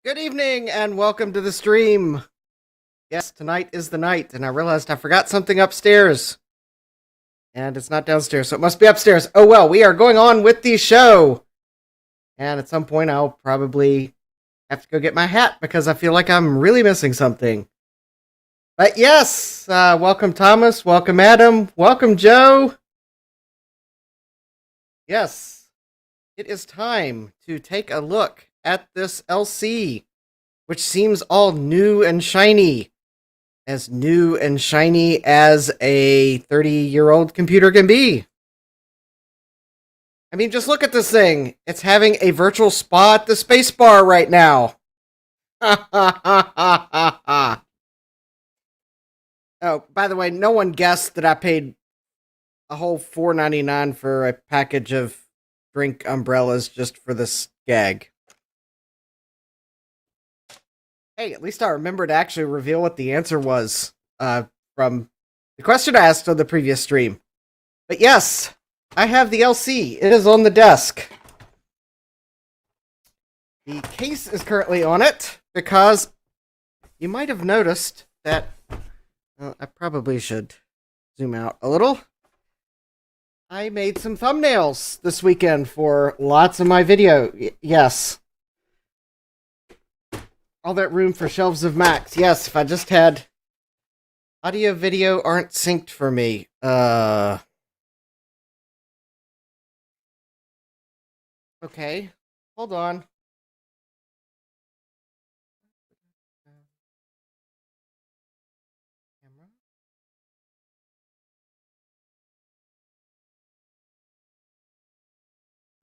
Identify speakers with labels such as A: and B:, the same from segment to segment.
A: Good evening and welcome to the stream. Yes, tonight is the night, and I realized I forgot something upstairs. And it's not downstairs, so it must be upstairs. Oh well, we are going on with the show. And at some point, I'll probably have to go get my hat because I feel like I'm really missing something. But yes, welcome Thomas, welcome Adam, welcome Joe. Yes, it is time to take a look at this LC, which seems all new and shiny. As new and shiny as a 30-year-old computer can be. I mean, just look at this thing. It's having a virtual spa at the spacebar right now. Oh, by the way, no one guessed that I paid a whole $4.99 for a package of drink umbrellas just for this gag. Hey, at least I remember to actually reveal what the answer was from the question I asked on the previous stream. But yes, I have the LC. It is on the desk. The case is currently on it because you might have noticed that I probably should zoom out a little. I made some thumbnails this weekend for lots of my video. Yes. All that room for shelves of Macs. Yes, if I just had audio, video aren't synced for me. Okay. Hold on. Camera.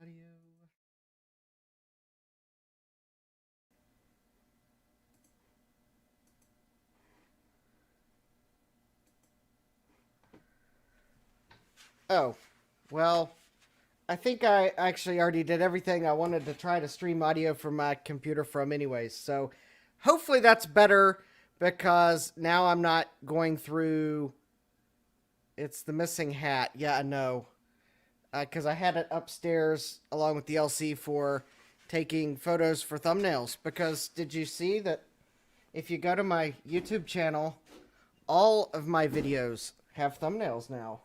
A: Audio. Oh, well, I think I actually already did everything I wanted to try to stream audio from my computer from anyways. So hopefully that's better because now I'm not going through... It's the missing hat. Yeah, I know. Because I had it upstairs along with the LC for taking photos for thumbnails. Because did you see that if you go to my YouTube channel, all of my videos have thumbnails now?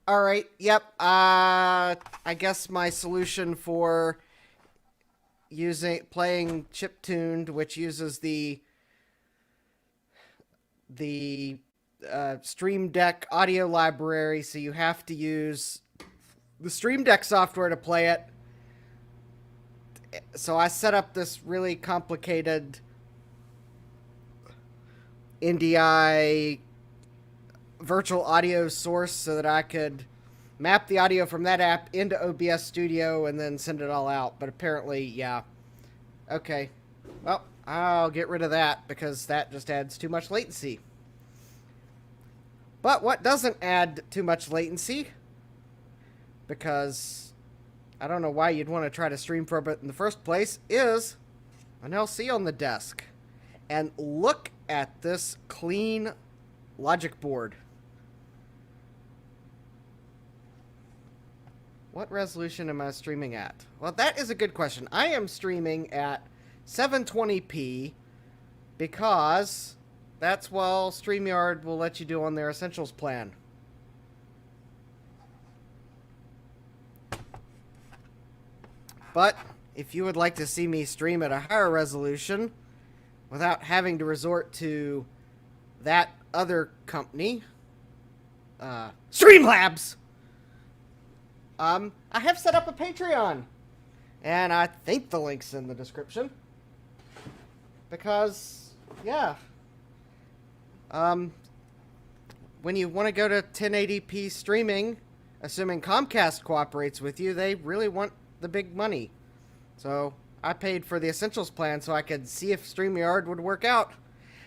A: All right. Yep. I guess my solution for playing chiptuned, which uses the Stream Deck audio library, so you have to use the Stream Deck software to play it. So I set up this really complicated NDI virtual audio source so that I could map the audio from that app into OBS Studio and then send it all out. But apparently, yeah. Okay. Well, I'll get rid of that because that just adds too much latency. But what doesn't add too much latency, because I don't know why you'd want to try to stream from it in the first place, is an LC on the desk. And look at this clean logic board. What resolution am I streaming at? Well, that is a good question. I am streaming at 720p because that's what StreamYard will let you do on their Essentials plan. But if you would like to see me stream at a higher resolution without having to resort to that other company, Streamlabs, I have set up a Patreon, and I think the link's in the description, because, yeah, when you want to go to 1080p streaming, assuming Comcast cooperates with you, they really want the big money. So I paid for the Essentials plan so I could see if StreamYard would work out.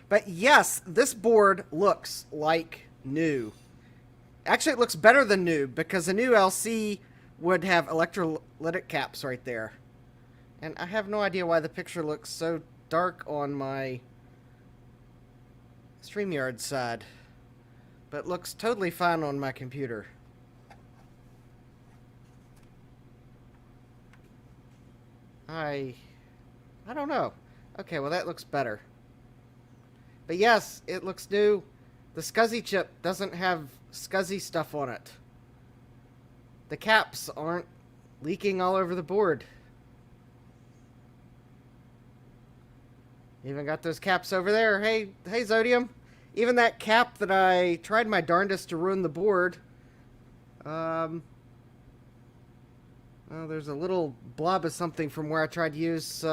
A: But yes, this board looks like new. Actually, it looks better than new, because a new LC would have electrolytic caps right there. And I have no idea why the picture looks so dark on my StreamYard side. But it looks totally fine on my computer. I don't know. Okay, well that looks better. But yes, it looks new. The Scuzzy chip doesn't have Scuzzy stuff on it. The caps aren't leaking all over the board. Even got those caps over there. Hey, Zodium. Even that cap that I tried my darndest to ruin the board. Well, there's a little blob of something from where I tried to use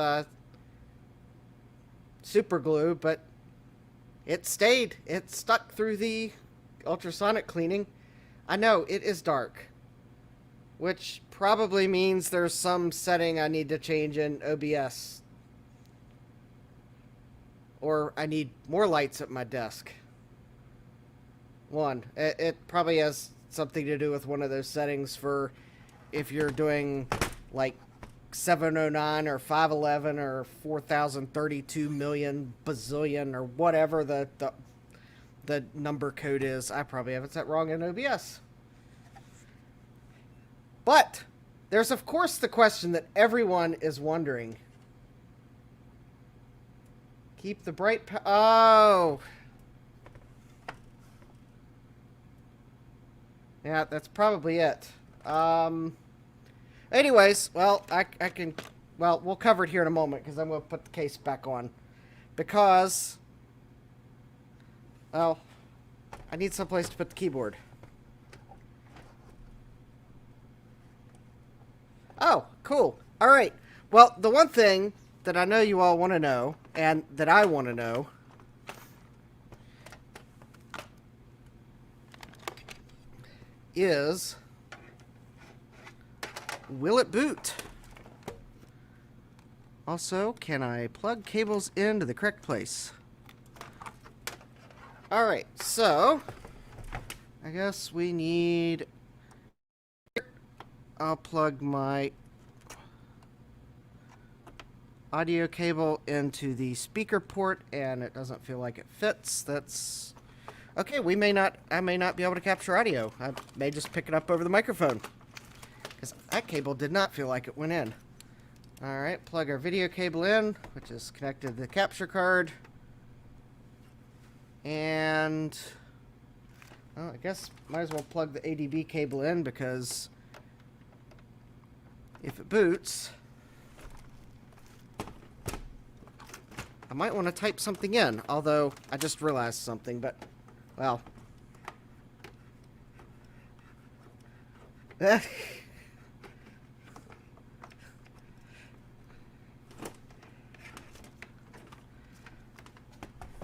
A: super glue, but it stayed. It stuck through the ultrasonic cleaning. I know, it is dark. Which probably means there's some setting I need to change in OBS. Or I need more lights at my desk. One, it probably has something to do with one of those settings for if you're doing like 709 or 511 or 4032 million bazillion or whatever the number code is. I probably have it set wrong in OBS. But there's of course the question that everyone is wondering. Keep the bright oh. Yeah, that's probably it. Anyways, well, I can... Well, we'll cover it here in a moment, because I'm going to put the case back on. Because... Well, I need someplace to put the keyboard. Oh, cool. Alright. Well, the one thing that I know you all want to know, and that I want to know... is... will it boot? Also, can I plug cables into the correct place? Alright, so... I guess we need... I'll plug my audio cable into the speaker port, and it doesn't feel like it fits. That's... Okay, I may not be able to capture audio. I may just pick it up over the microphone. Because that cable did not feel like it went in. Alright, plug our video cable in, which is connected to the capture card. And... well, I guess might as well plug the ADB cable in, because if it boots, I might want to type something in. Although, I just realized something, but... well...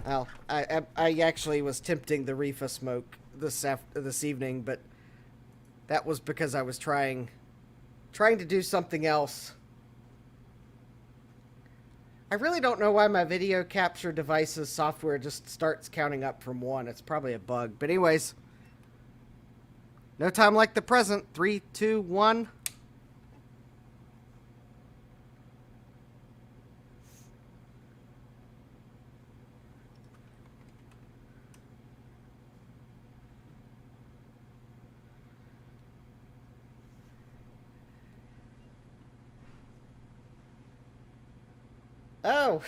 A: well, I actually was tempting the reefa smoke this evening, but that was because I was trying to do something else. I really don't know why my video capture device's software just starts counting up from 1. It's probably a bug. But anyways, no time like the present. 3, 2, 1. Oh!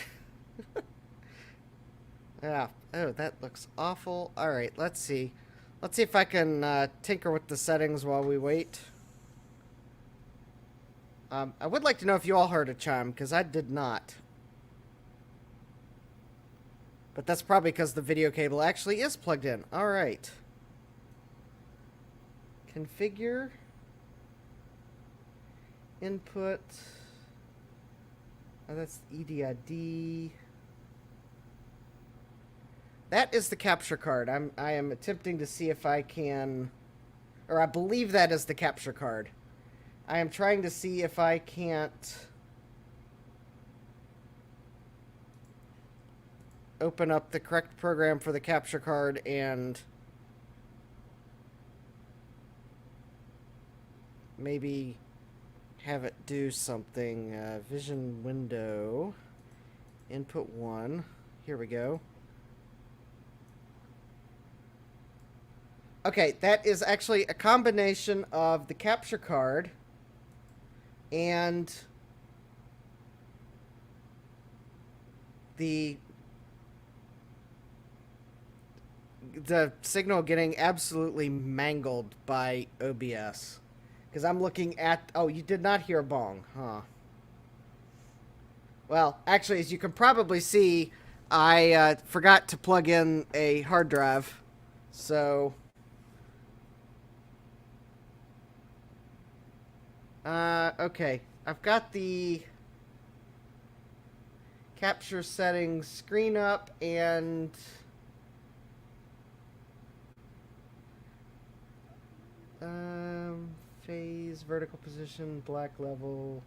A: Yeah. Oh, that looks awful. Alright, let's see. Let's see if I can tinker with the settings while we wait. I would like to know if you all heard a chime, because I did not. But that's probably because the video cable actually is plugged in. Alright. Configure. Input. Oh, that's EDID. That is the capture card. I am attempting to see if I can... or I believe that is the capture card. I am trying to see if I can't... open up the correct program for the capture card and... maybe... have it do something. Vision window. Input 1. Here we go. Okay, that is actually a combination of the capture card and the signal getting absolutely mangled by OBS. Because I'm looking at... Oh, you did not hear a bong, huh? Well, actually, as you can probably see, I forgot to plug in a hard drive. So... okay. I've got the capture settings screen up and... phase, vertical position, black level.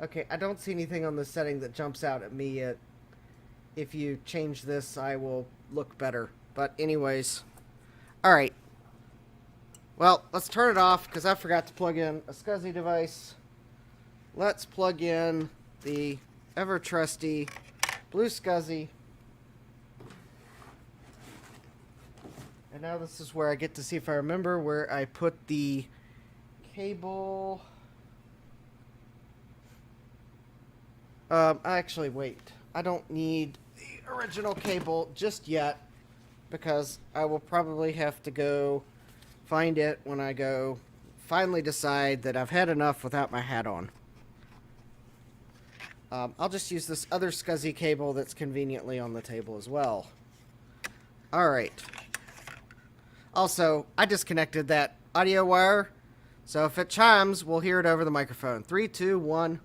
A: Okay, I don't see anything on the setting that jumps out at me yet. If you change this, I will look better. But anyways, alright. Well, let's turn it off because I forgot to plug in a Scuzzy device. Let's plug in the ever trusty blue Scuzzy. And now this is where I get to see if I remember where I put the cable. Actually, wait. I don't need the original cable just yet because I will probably have to go find it when I go finally decide that I've had enough without my hat on. I'll just use this other Scuzzy cable that's conveniently on the table as well. Alright. Also, I disconnected that audio wire, so if it chimes, we'll hear it over the microphone. 3, 2, 1.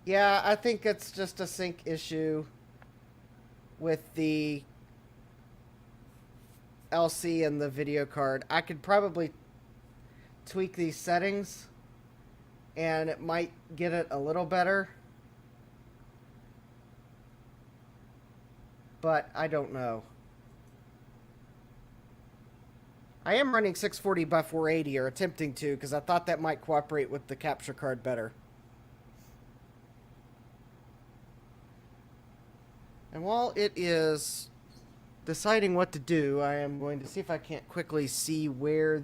A: Yeah, I think it's just a sync issue with the LC and the video card. I could probably tweak these settings, and it might get it a little better. But I don't know. I am running 640 by 480, or attempting to, because I thought that might cooperate with the capture card better. And while it is deciding what to do, I am going to see if I can't quickly see where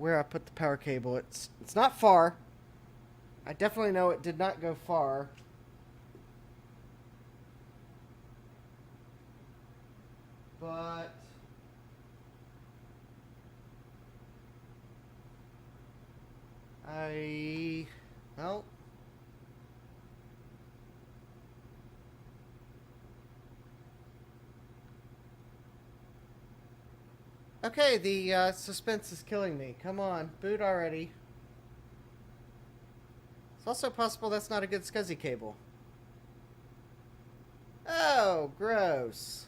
A: I put the power cable. It's not far. I definitely know it did not go far. But well, okay, the suspense is killing me. Come on, boot already. It's also possible that's not a good Scuzzy cable. Oh, gross.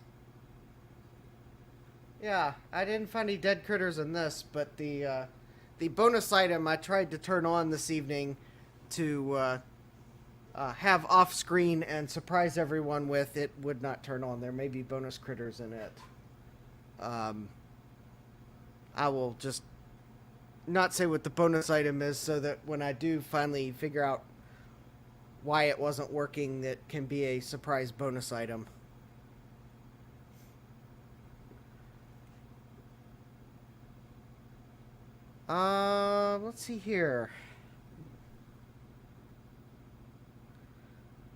A: Yeah, I didn't find any dead critters in this, but the bonus item I tried to turn on this evening to have off screen and surprise everyone with, it would not turn on. There may be bonus critters in it. I will just not say what the bonus item is so that when I do finally figure out why it wasn't working, it can be a surprise bonus item. Let's see here.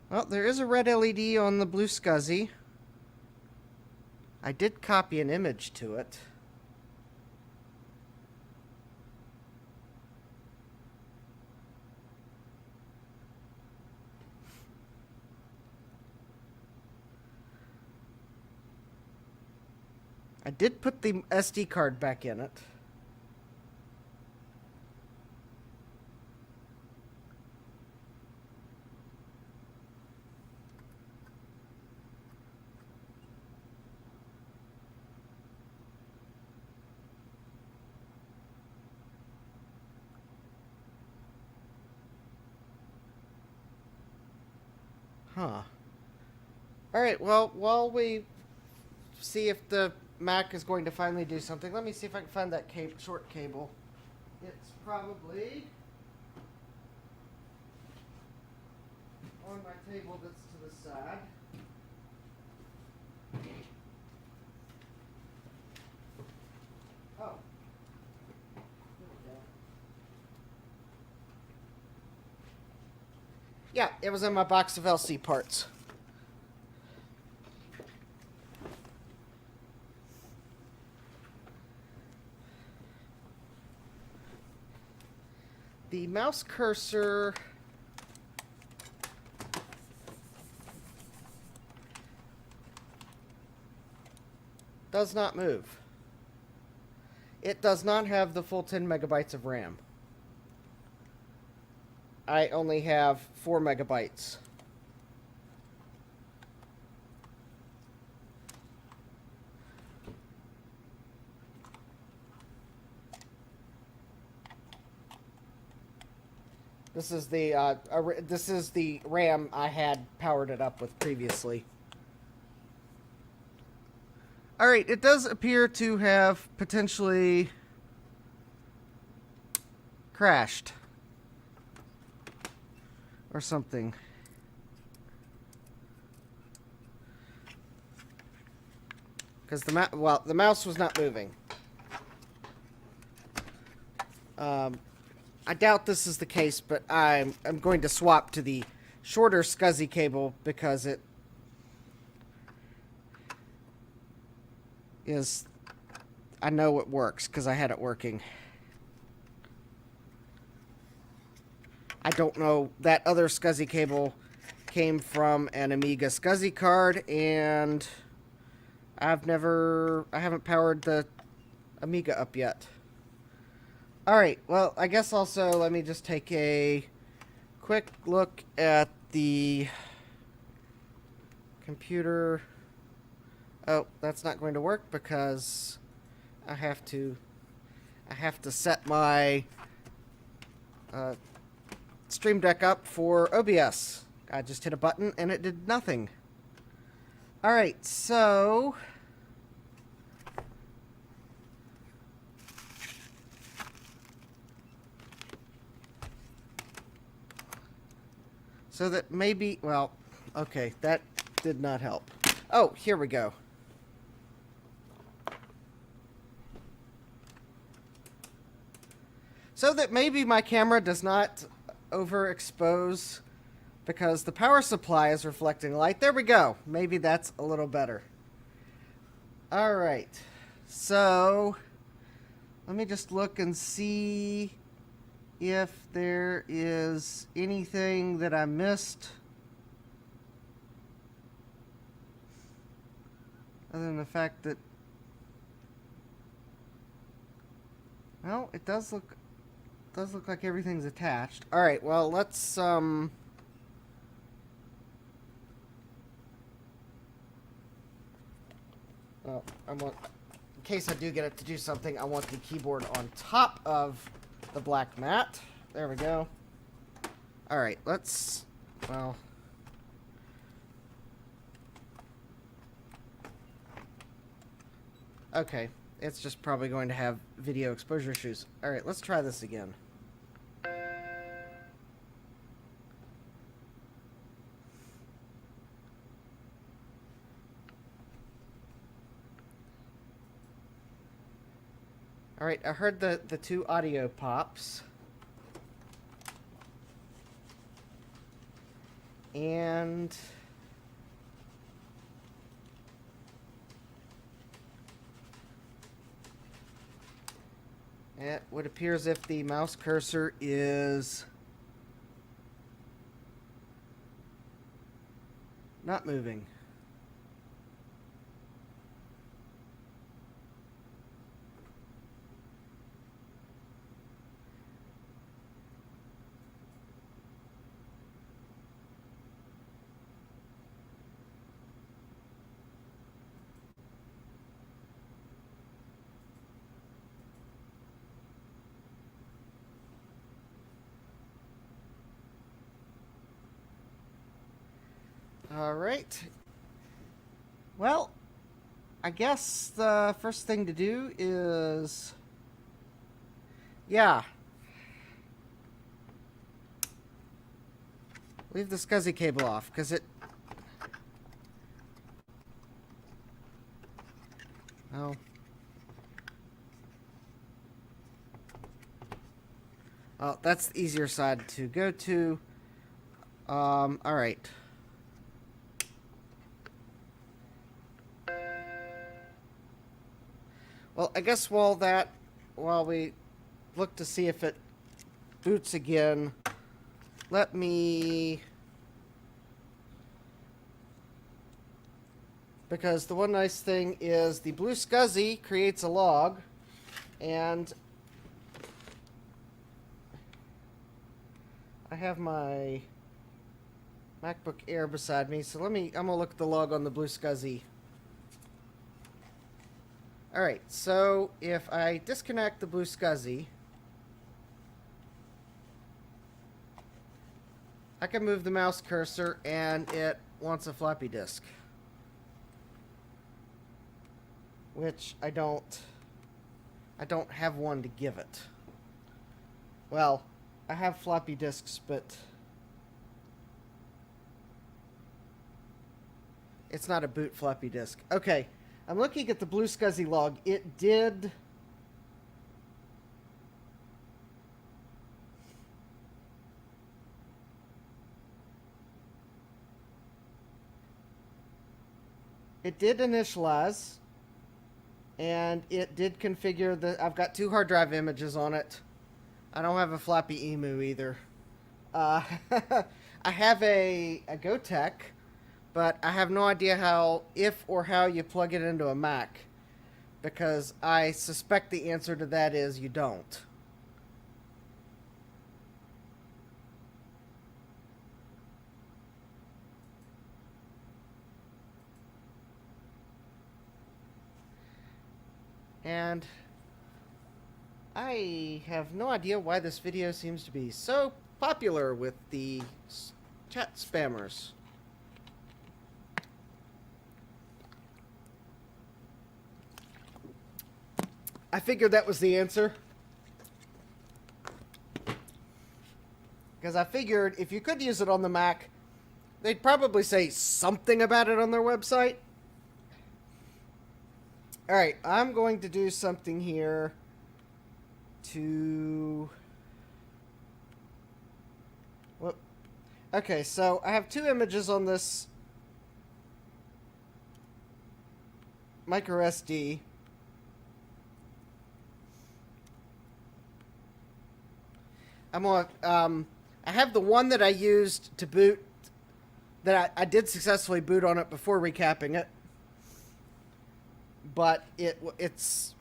A: Well, there is a red LED on the blue Scuzzy. I did copy an image to it. I did put the SD card back in it. Huh. Alright, well, while we see if the Mac is going to finally do something, let me see if I can find that short cable. It's probably on my table that's to the side. Oh. Yeah, it was in my box of LC parts. The mouse cursor does not move. It does not have the full 10 megabytes of RAM. I only have 4 megabytes. This is the RAM I had powered it up with previously. Alright, it does appear to have potentially crashed. Or something. Because the mouse was not moving. I doubt this is the case, but I'm going to swap to the shorter Scuzzy cable because it is... I know it works because I had it working. I don't know. That other Scuzzy cable came from an Amiga Scuzzy card, and I haven't powered the Amiga up yet. Alright, well, I guess also let me just take a quick look at the computer. Oh, that's not going to work because I have to set my Stream Deck up for OBS. I just hit a button and it did nothing. Alright, so... So that maybe... Well, okay, that did not help. Oh, here we go. So that maybe my camera does not overexpose because the power supply is reflecting light. There we go. Maybe that's a little better. Alright. So, let me just look and see if there is anything that I missed. Other than the fact that... Well, it does look like everything's attached. Alright, well, let's, well, in case I do get it to do something, I want the keyboard on top of the black mat. There we go. Alright, let's, well... Okay, it's just probably going to have video exposure issues. Alright, let's try this again. Alright, I heard the two audio pops. And... it would appear as if the mouse cursor is not moving. Alright. Well, I guess the first thing to do is... yeah. Leave the Scuzzy cable off, because it... oh. Well, that's the easier side to go to. Alright. Well, I guess while we look to see if it boots again, let me... Because the one nice thing is the blue Scuzzy creates a log, and I have my MacBook Air beside me, so I'm gonna look at the log on the blue Scuzzy. Alright, so if I disconnect the blue Scuzzy, I can move the mouse cursor and it wants a floppy disk. Which I don't have one to give it. Well, I have floppy disks, but it's not a boot floppy disk. Okay, I'm looking at the blue Scuzzy log. It did... It did initialize, and it did configure the... I've got 2 hard drive images on it. I don't have a floppy emu either. I have a GoTech, but I have no idea how you plug it into a Mac, because I suspect the answer to that is you don't. And I have no idea why this video seems to be so popular with the chat spammers. I figured that was the answer. Because I figured if you could use it on the Mac, they'd probably say something about it on their website. Alright, I'm going to do something here to... Whoop. Okay, so I have 2 images on this micro SD. I have the one that I used to boot, that I did successfully boot on it before recapping it. But it's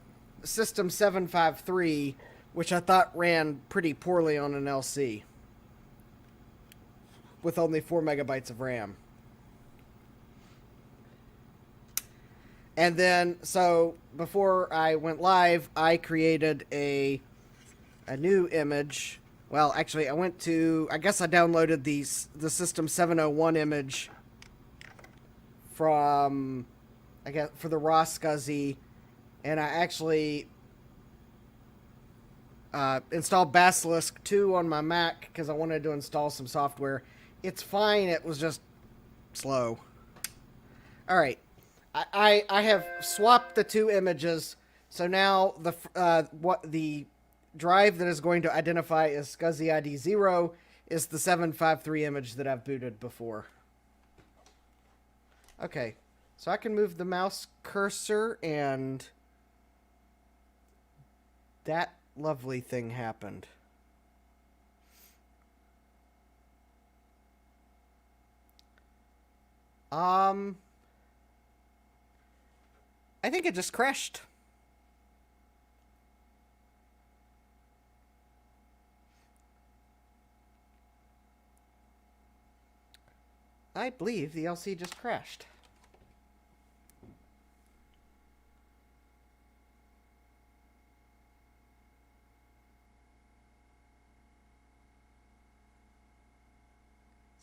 A: System 753, which I thought ran pretty poorly on an LC with only 4 megabytes of RAM. And then, so before I went live, I created a new image. Well, actually, I guess I downloaded the System 701 image from, I guess, for the raw Scuzzy, and I actually installed Basilisk 2 on my Mac because I wanted to install some software. It's fine, it was just slow. Alright, I have swapped the 2 images, so now the drive that is going to identify as Scuzzy ID 0 is the 753 image that I've booted before. Okay, so I can move the mouse cursor and that lovely thing happened. I think it just crashed. I believe the LC just crashed.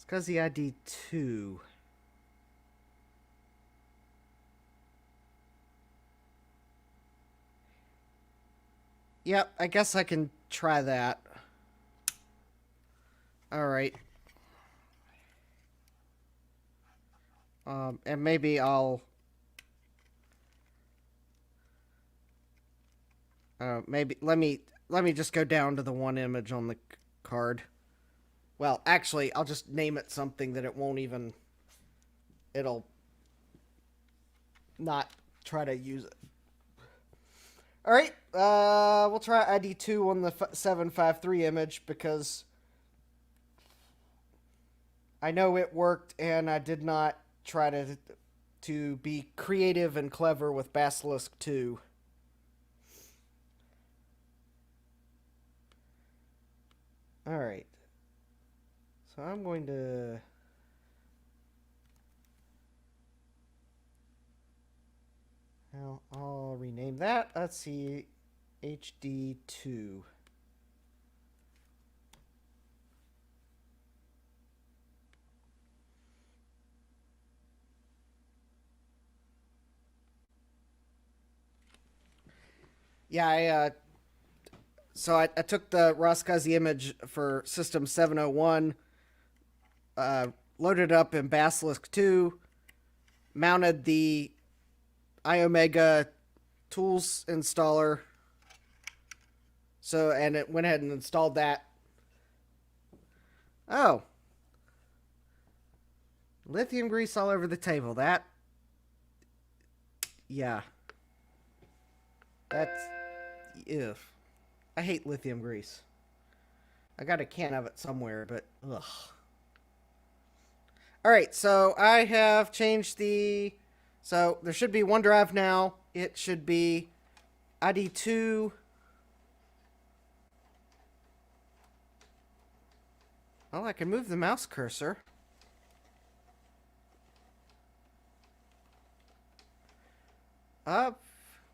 A: Scuzzy ID 2. Yep, I guess I can try that. Alright. And maybe I'll... maybe, let me... let me just go down to the one image on the card. Well, actually, I'll just name it something that it won't even... It'll not try to use it. Alright, we'll try ID2 on the 753 image because I know it worked and I did not try to be creative and clever with Basilisk 2. Alright. So I'm going to... Now I'll rename that. Let's see. HD2. Yeah, so I took the raw Scuzzy image for System 701, loaded it up in Basilisk 2, mounted the iOmega tools installer, and it went ahead and installed that. Oh. Lithium grease all over the table. Yeah. That's... Ew. I hate lithium grease. I got a can of it somewhere, but ugh. Alright, so I have changed the... So there should be one drive now. It should be ID2. Well, I can move the mouse cursor.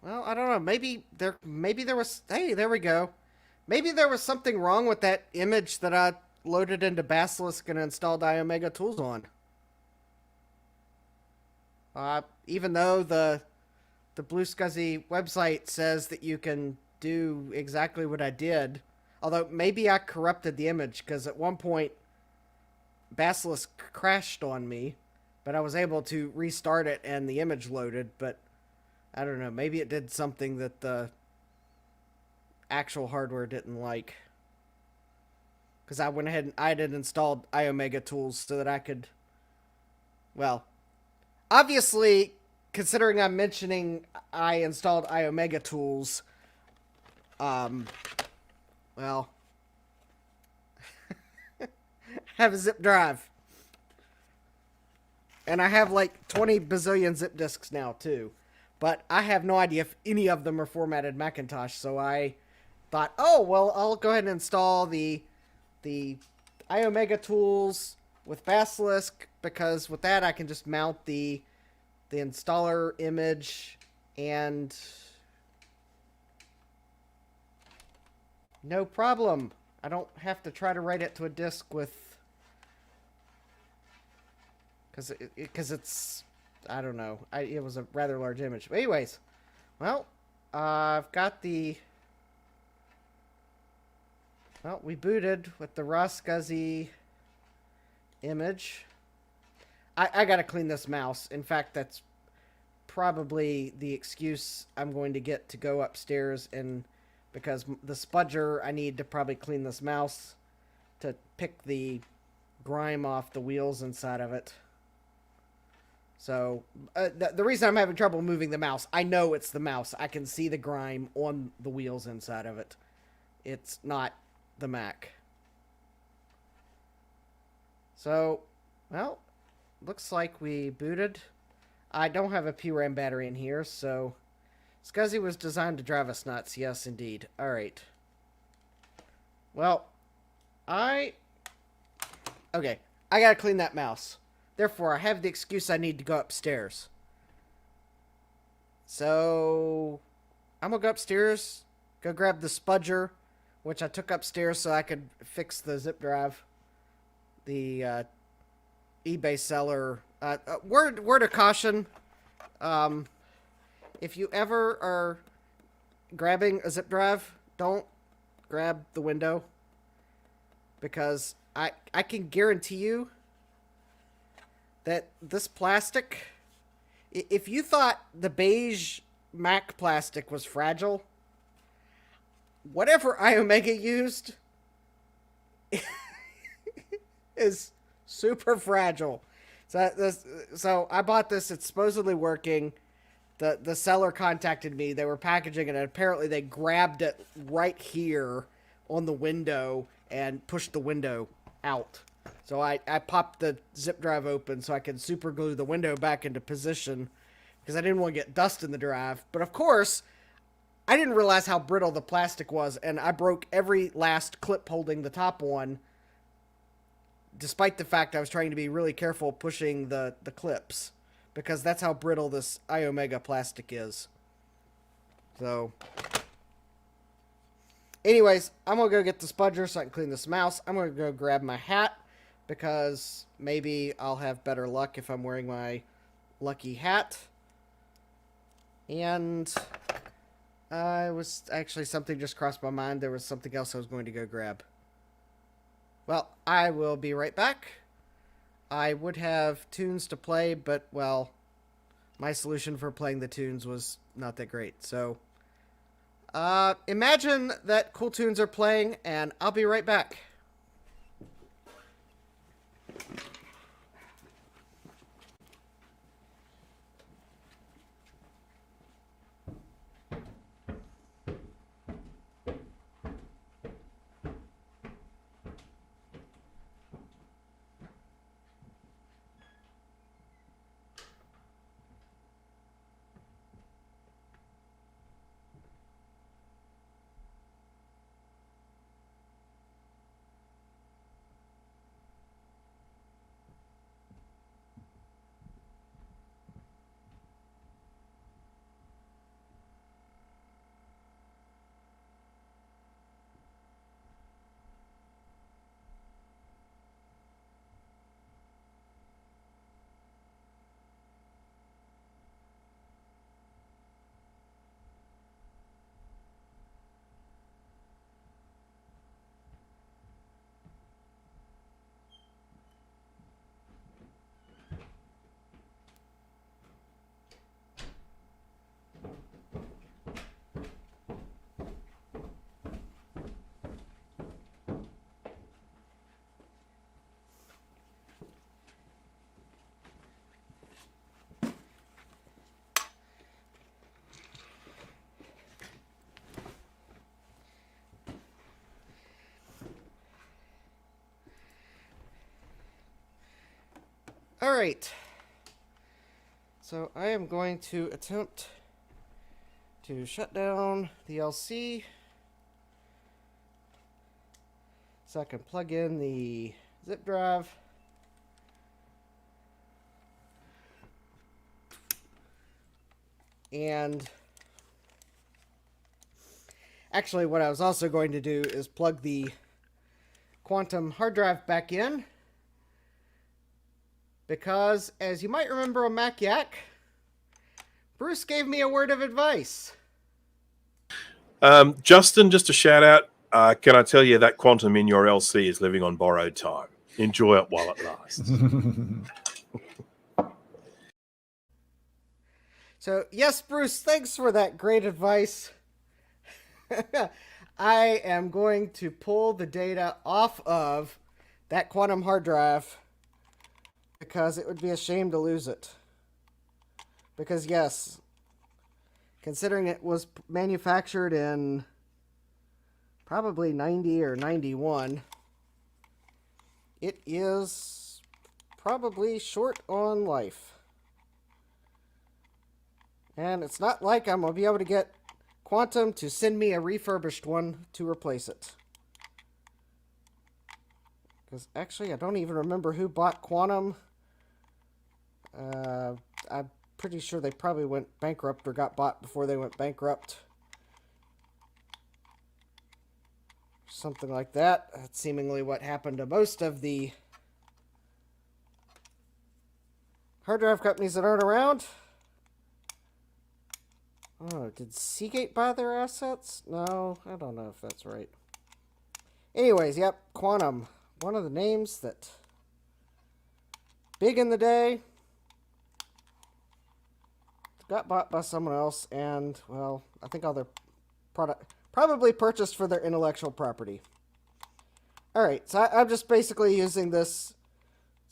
A: Well, I don't know. Maybe there was... Hey, there we go. Maybe there was something wrong with that image that I loaded into Basilisk and installed iOmega tools on. Even though the Blue Scuzzy website says that you can do exactly what I did. Although maybe I corrupted the image because at one point Basilisk crashed on me, but I was able to restart it and the image loaded, but I don't know, maybe it did something that the actual hardware didn't like. Because I went ahead and I had installed iOmega tools so that I could, well, obviously, considering I'm mentioning I installed iOmega tools, well, have a zip drive. And I have like 20 bazillion zip disks now, too. But I have no idea if any of them are formatted Macintosh, so I thought, oh, well, I'll go ahead and install the iOmega tools with Basilisk, because with that I can just mount the installer image and no problem. I don't have to try to write it to a disk with... Because it's... I don't know. It was a rather large image. But anyways, well, I've got the... Well, we booted with the raw Scuzzy image. I gotta clean this mouse. In fact, that's probably the excuse I'm going to get to go upstairs, and because the spudger, I need to probably clean this mouse to pick the grime off the wheels inside of it. So, the reason I'm having trouble moving the mouse, I know it's the mouse. I can see the grime on the wheels inside of it. It's not the Mac. So, well, looks like we booted. I don't have a PRAM battery in here, so Scuzzy was designed to drive us nuts. Yes, indeed. Alright. Well, okay, I gotta clean that mouse. Therefore, I have the excuse I need to go upstairs. So, I'm gonna go upstairs, go grab the spudger, which I took upstairs so I could fix the zip drive. The eBay seller. Word of caution. If you ever are grabbing a zip drive, don't grab the window. Because I can guarantee you that this plastic, if you thought the beige Mac plastic was fragile, whatever iOmega used is super fragile. So I bought this. It's supposedly working. The seller contacted me. They were packaging it, and apparently they grabbed it right here on the window and pushed the window out. So I popped the zip drive open so I could super glue the window back into position because I didn't want to get dust in the drive. But of course, I didn't realize how brittle the plastic was, and I broke every last clip holding the top one, despite the fact I was trying to be really careful pushing the clips, because that's how brittle this iOmega plastic is. So, anyways, I'm going to go get the spudger so I can clean this mouse. I'm going to go grab my hat, because maybe I'll have better luck if I'm wearing my lucky hat. And something just crossed my mind. There was something else I was going to go grab. Well, I will be right back. I would have tunes to play, but, well, my solution for playing the tunes was not that great. So, imagine that cool tunes are playing, and I'll be right back. Alright, so I am going to attempt to shut down the LC so I can plug in the zip drive. And actually what I was also going to do is plug the quantum hard drive back in, because, as you might remember on Mac Yak, Bruce gave me a word of advice.
B: Justin, just a shout out. Can I tell you that quantum in your LC is living on borrowed time? Enjoy it while it lasts.
A: So, yes, Bruce, thanks for that great advice. I am going to pull the data off of that quantum hard drive, because it would be a shame to lose it. Because, yes, considering it was manufactured in probably 90 or 91, it is probably short on life. And it's not like I'm going to be able to get Quantum to send me a refurbished one to replace it. Because actually, I don't even remember who bought Quantum. I'm pretty sure they probably went bankrupt or got bought before they went bankrupt. Something like that. That's seemingly what happened to most of the hard drive companies that aren't around. Oh, did Seagate buy their assets? No, I don't know if that's right. Anyways, yep, Quantum. One of the names that big in the day, got bought by someone else, and, well, I think all their Probably purchased for their intellectual property. Alright, so I'm just basically using this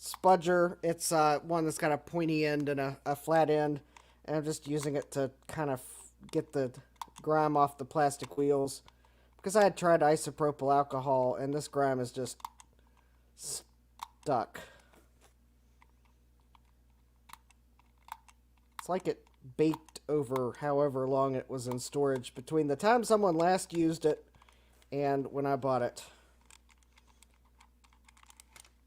A: spudger. It's one that's got a pointy end and a flat end. And I'm just using it to kind of get the grime off the plastic wheels. Because I had tried isopropyl alcohol, and this grime is just stuck. It's like it baked over however long it was in storage between the time someone last used it and when I bought it.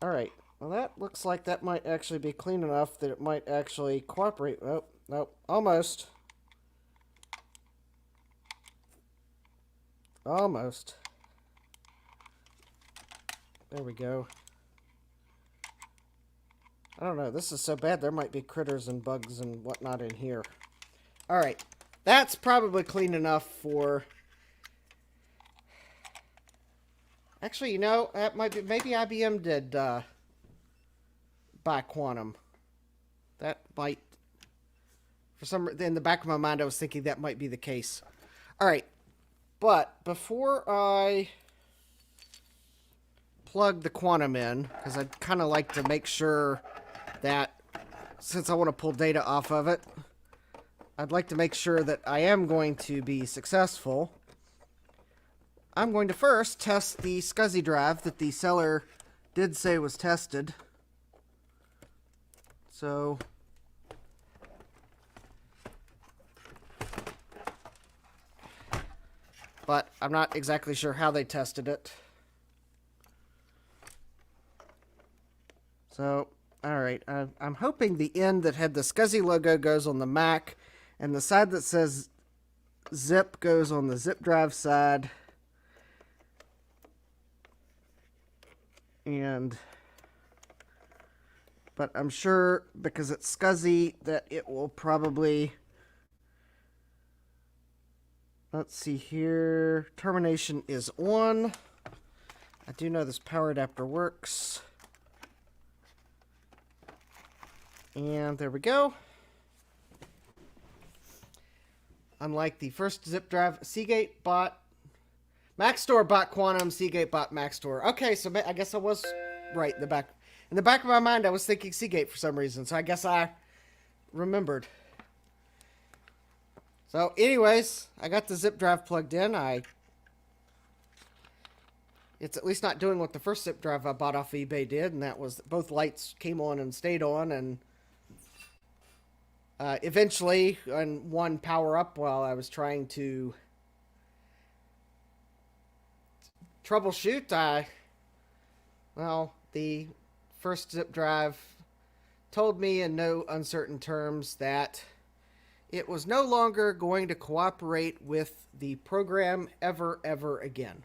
A: Alright, well that looks like that might actually be clean enough that it might actually cooperate. Oh, nope, almost. Almost. There we go. I don't know, this is so bad there might be critters and bugs and whatnot in here. Alright, that's probably clean enough for... Actually, you know, that might be... Maybe IBM did buy Quantum. That might... For some... In the back of my mind, I was thinking that might be the case. Alright, but before I plug the Quantum in, because I'd kind of like to make sure that, since I want to pull data off of it, I'd like to make sure that I am going to be successful. I'm going to first test the Scuzzy drive that the seller did say was tested. So, but I'm not exactly sure how they tested it. So, alright, I'm hoping the end that had the Scuzzy logo goes on the Mac, and the side that says zip goes on the zip drive side. But I'm sure, because it's Scuzzy, that it will probably... Let's see here. Termination is on. I do know this power adapter works. And there we go. Unlike the first zip drive, Seagate bought... Maxtor bought Quantum, Seagate bought Maxtor. Okay, so I guess I was right in the back. In the back of my mind, I was thinking Seagate for some reason, so I guess I remembered. So, anyways, I got the zip drive plugged in. It's at least not doing what the first zip drive I bought off eBay did, and that was both lights came on and stayed on, and eventually, on one power up while I was trying to troubleshoot, well, the first zip drive told me in no uncertain terms that it was no longer going to cooperate with the program ever again.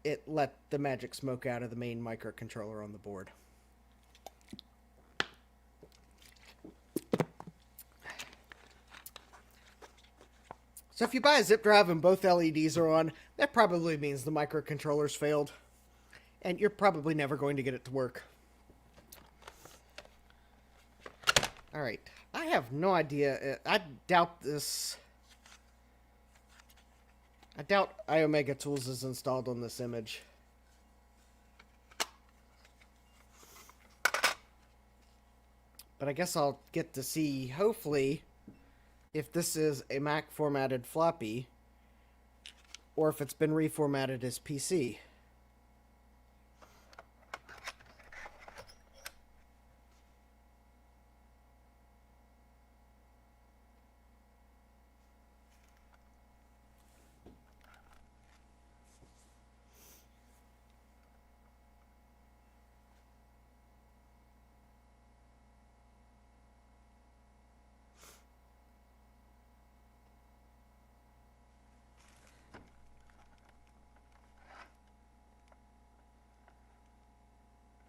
A: It let the magic smoke out of the main microcontroller on the board. So if you buy a zip drive and both LEDs are on, that probably means the microcontroller's failed. And you're probably never going to get it to work. Alright, I have no idea. I doubt this. I doubt iOmega Tools is installed on this image. But I guess I'll get to see, hopefully, if this is a Mac formatted floppy, or if it's been reformatted as PC.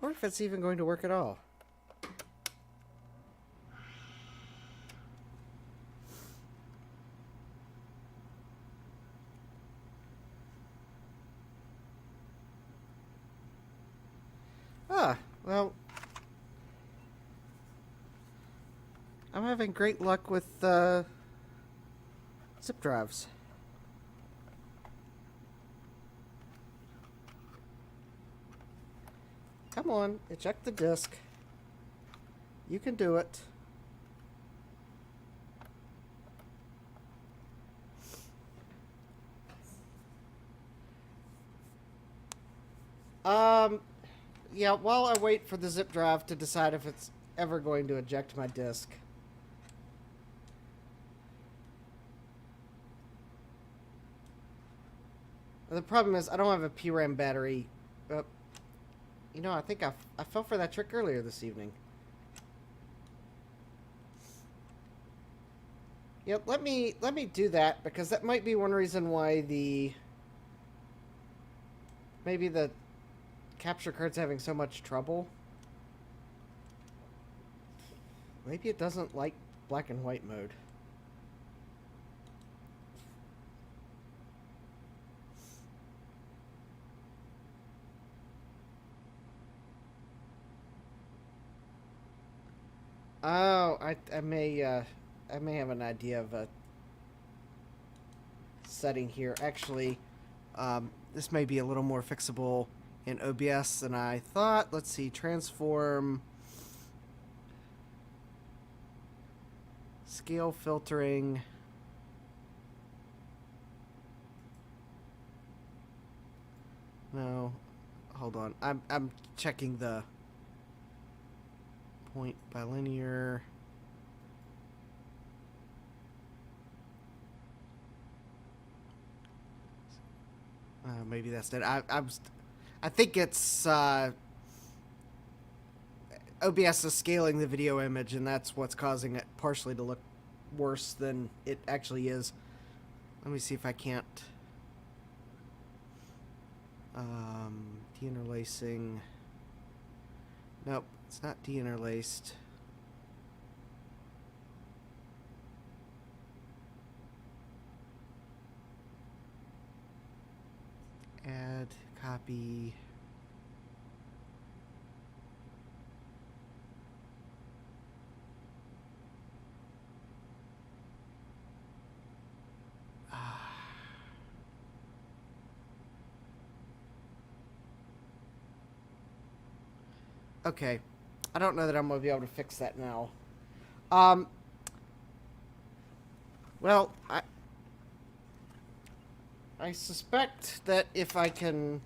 A: Or if it's even going to work at all. Well, I'm having great luck with Zip drives. Come on, eject the disk. You can do it. Yeah, while I wait for the zip drive to decide if it's ever going to eject my disk. The problem is I don't have a PRAM battery. You know, I think I fell for that trick earlier this evening. Yep, let me do that, because that might be one reason why maybe the capture card's having so much trouble. Maybe it doesn't like black and white mode. Oh, I may have an idea of a setting here. Actually, this may be a little more fixable in OBS than I thought. Let's see, transform, scale filtering. No, hold on. I'm checking the point bilinear. Maybe that's it. I think it's OBS is scaling the video image, and that's what's causing it partially to look worse than it actually is. Let me see if I can't. Deinterlacing. Nope, it's not deinterlaced. Add, copy. Okay. I don't know that I'm going to be able to fix that now. Well, I suspect that if I can...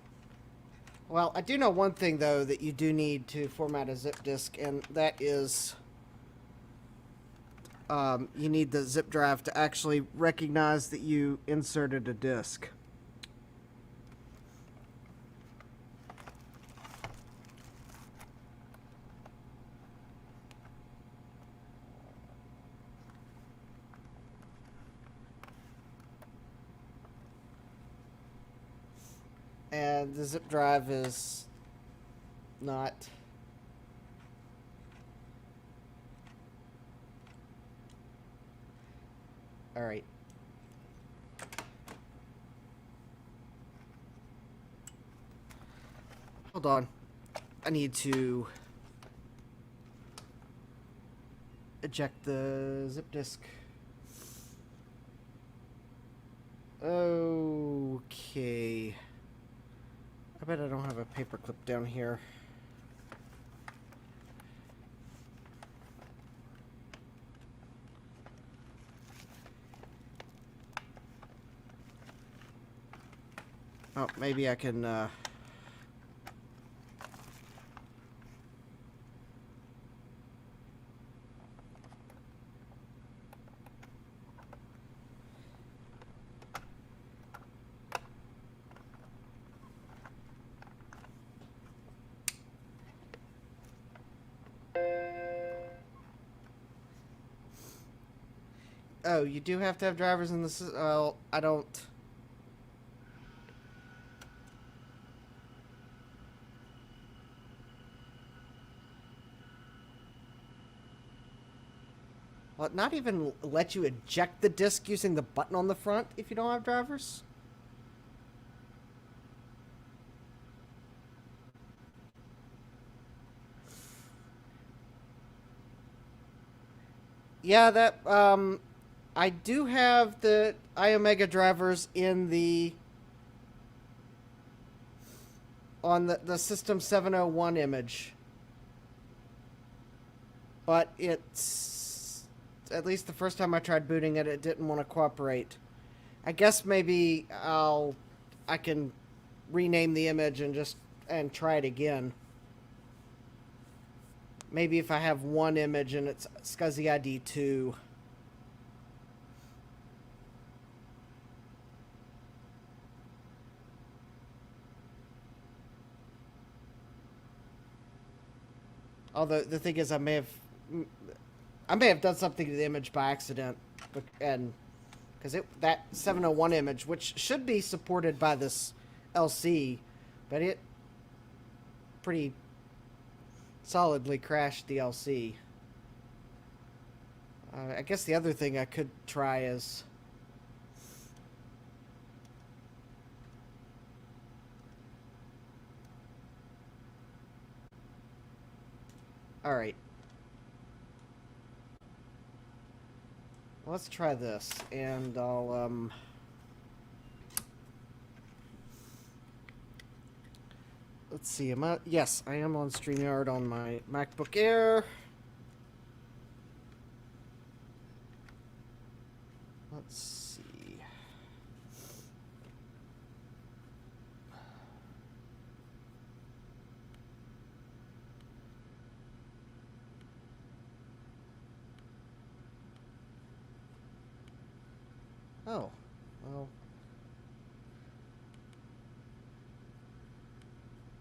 A: Well, I do know one thing, though, that you do need to format a zip disk, and that is... you need the zip drive to actually recognize that you inserted a disk. And the zip drive is not... Alright. Hold on. I need to eject the zip disk. Okay. I bet I don't have a paperclip down here. Oh, maybe I can, Oh, you do have to have drivers in this. Well, I don't. Well, it not even let you eject the disk using the button on the front if you don't have drivers? Yeah, that, I do have the iOmega drivers in the on the System 701 image. But it's, at least the first time I tried booting it, it didn't want to cooperate. I guess maybe I can rename the image and try it again. Maybe if I have one image and it's Scuzzy ID 2. Although the thing is, I may have done something to the image by accident, and because that 701 image, which should be supported by this LC, but it pretty solidly crashed the LC. I guess the other thing I could try is all right. Let's try this, and I'll let's see. Yes, I am on StreamYard on my MacBook Air. Let's see. Oh, well.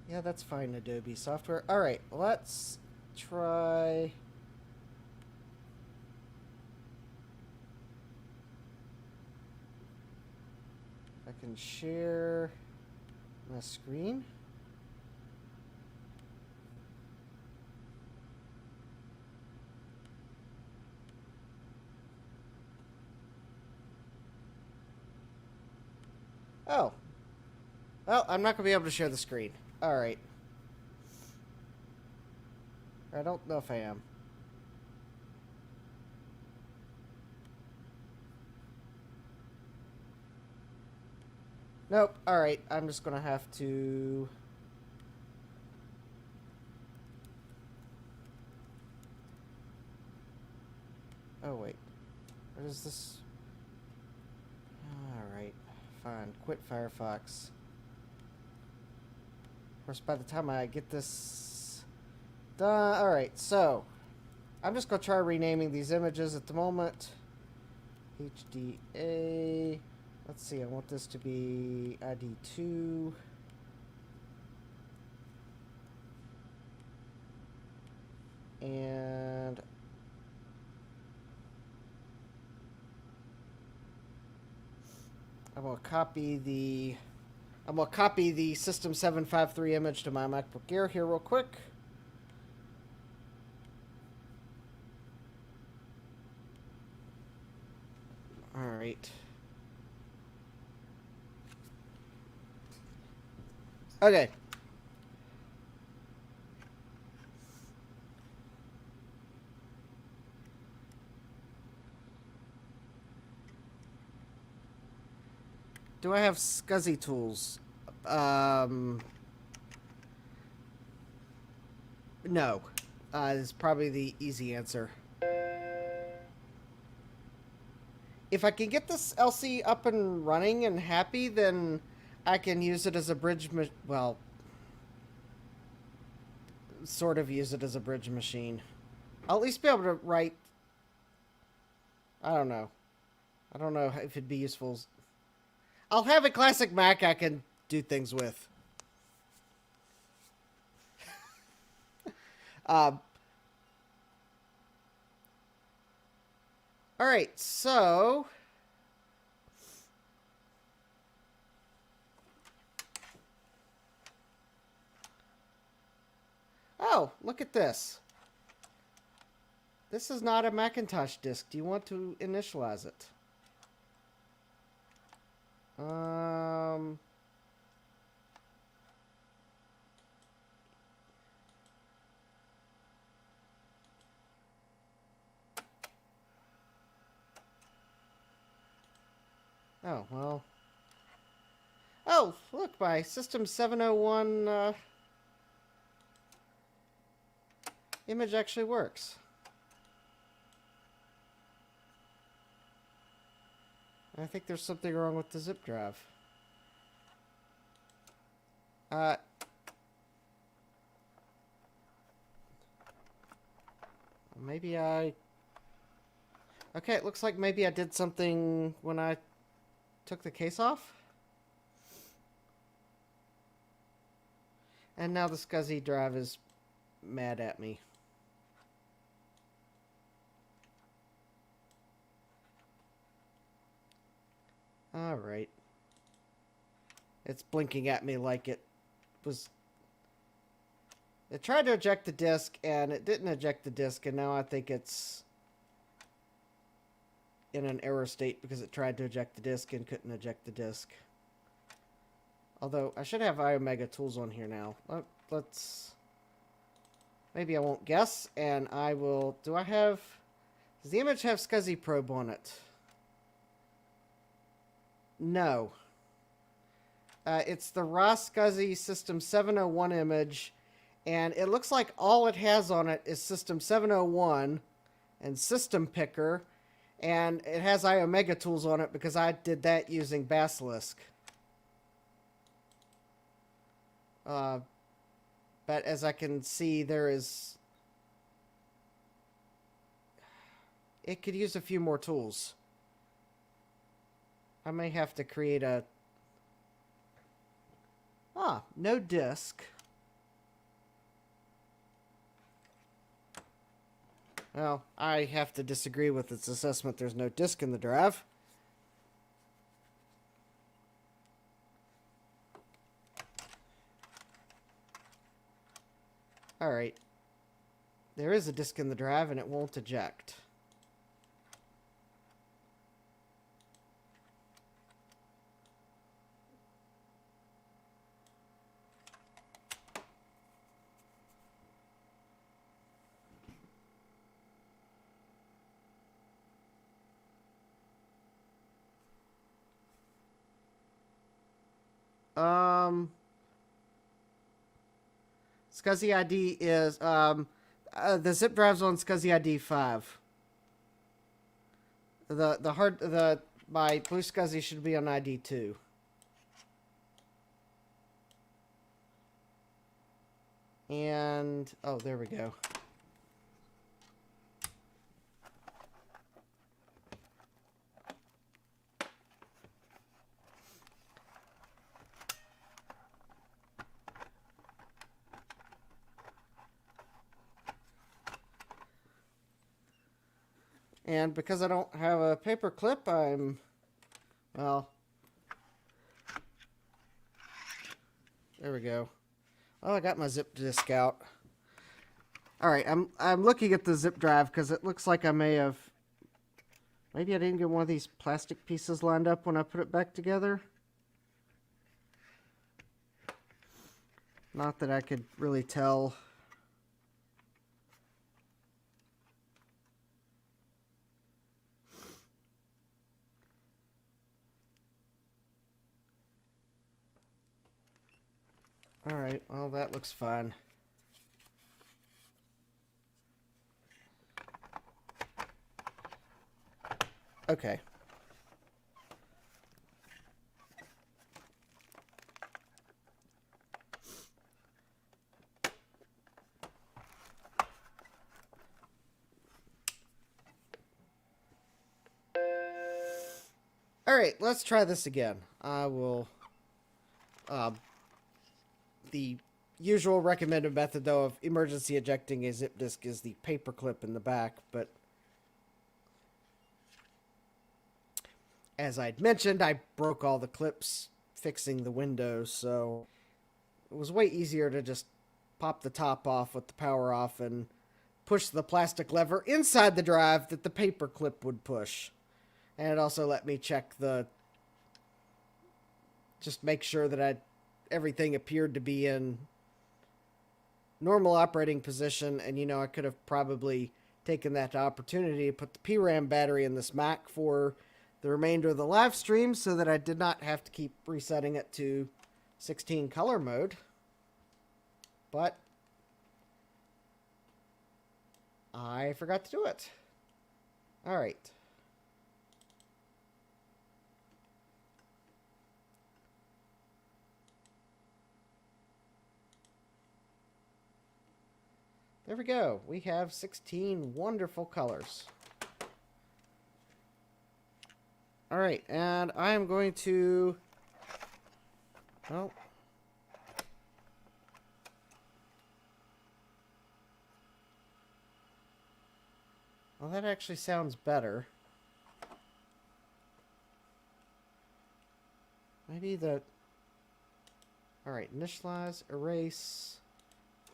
A: Yeah, that's fine, Adobe software. All right, let's try. I can share my screen. Oh. Well, I'm not going to be able to share the screen. All right. I don't know if I am. Nope. All right. I'm just going to have to... Oh, wait. What is this? All right. Fine. Quit Firefox. Of course, by the time I get this done... All right. So, I'm just going to try renaming these images at the moment. HDA... Let's see, I want this to be ID2. And I'm going to copy the System 753 image to my MacBook Air here real quick. All right. Okay. Do I have Scuzzy tools? No. Is probably the easy answer. If I can get this LC up and running and happy, then I can use it as a bridge, well, sort of use it as a bridge machine. I'll at least be able to write, I don't know. I don't know if it'd be useful. I'll have a classic Mac I can do things with. All right, so... Oh, look at this. This is not a Macintosh disk. Do you want to initialize it? Oh, well. Oh, look, my System 701 image actually works. I think there's something wrong with the zip drive. Maybe I... Okay, it looks like maybe I did something when I took the case off. And now the Scuzzy drive is mad at me. Alright. It's blinking at me like it was... It tried to eject the disk, and it didn't eject the disk, and now I think it's in an error state because it tried to eject the disk and couldn't eject the disk. Although, I should have iOmega tools on here now. Let's... Maybe I won't guess, and I will... Do I have... Does the image have Scuzzy probe on it? No. It's the raw Scuzzy System 701 image, and it looks like all it has on it is System 701 and System Picker, and it has iOmega tools on it because I did that using Basilisk. But as I can see, there is... It could use a few more tools. I may have to create a... no disk. Well, I have to disagree with its assessment there's no disk in the drive. Alright. There is a disk in the drive and it won't eject. Scuzzy ID is, the zip drive's on Scuzzy ID 5. My blue Scuzzy should be on ID 2. And, oh, there we go. And because I don't have a paper clip, well, there we go. Oh, I got my zip disk out. All right, I'm looking at the zip drive because it looks like I may have... Maybe I didn't get one of these plastic pieces lined up when I put it back together. Not that I could really tell. Alright, well, that looks fine. Okay. Alright, let's try this again. I will... the usual recommended method, though, of emergency ejecting a zip disk is the paper clip in the back, but as I'd mentioned, I broke all the clips fixing the windows, so it was way easier to just pop the top off with the power off and push the plastic lever inside the drive that the paper clip would push. And it also let me check just make sure that everything appeared to be in normal operating position, and I could have probably taken that opportunity to put the PRAM battery in this Mac for the remainder of the live stream so that I did not have to keep resetting it to 16 color mode. But I forgot to do it. All right. There we go. We have 16 wonderful colors. All right, and I am going to, well, that actually sounds better. Maybe the, all right, initialize, erase,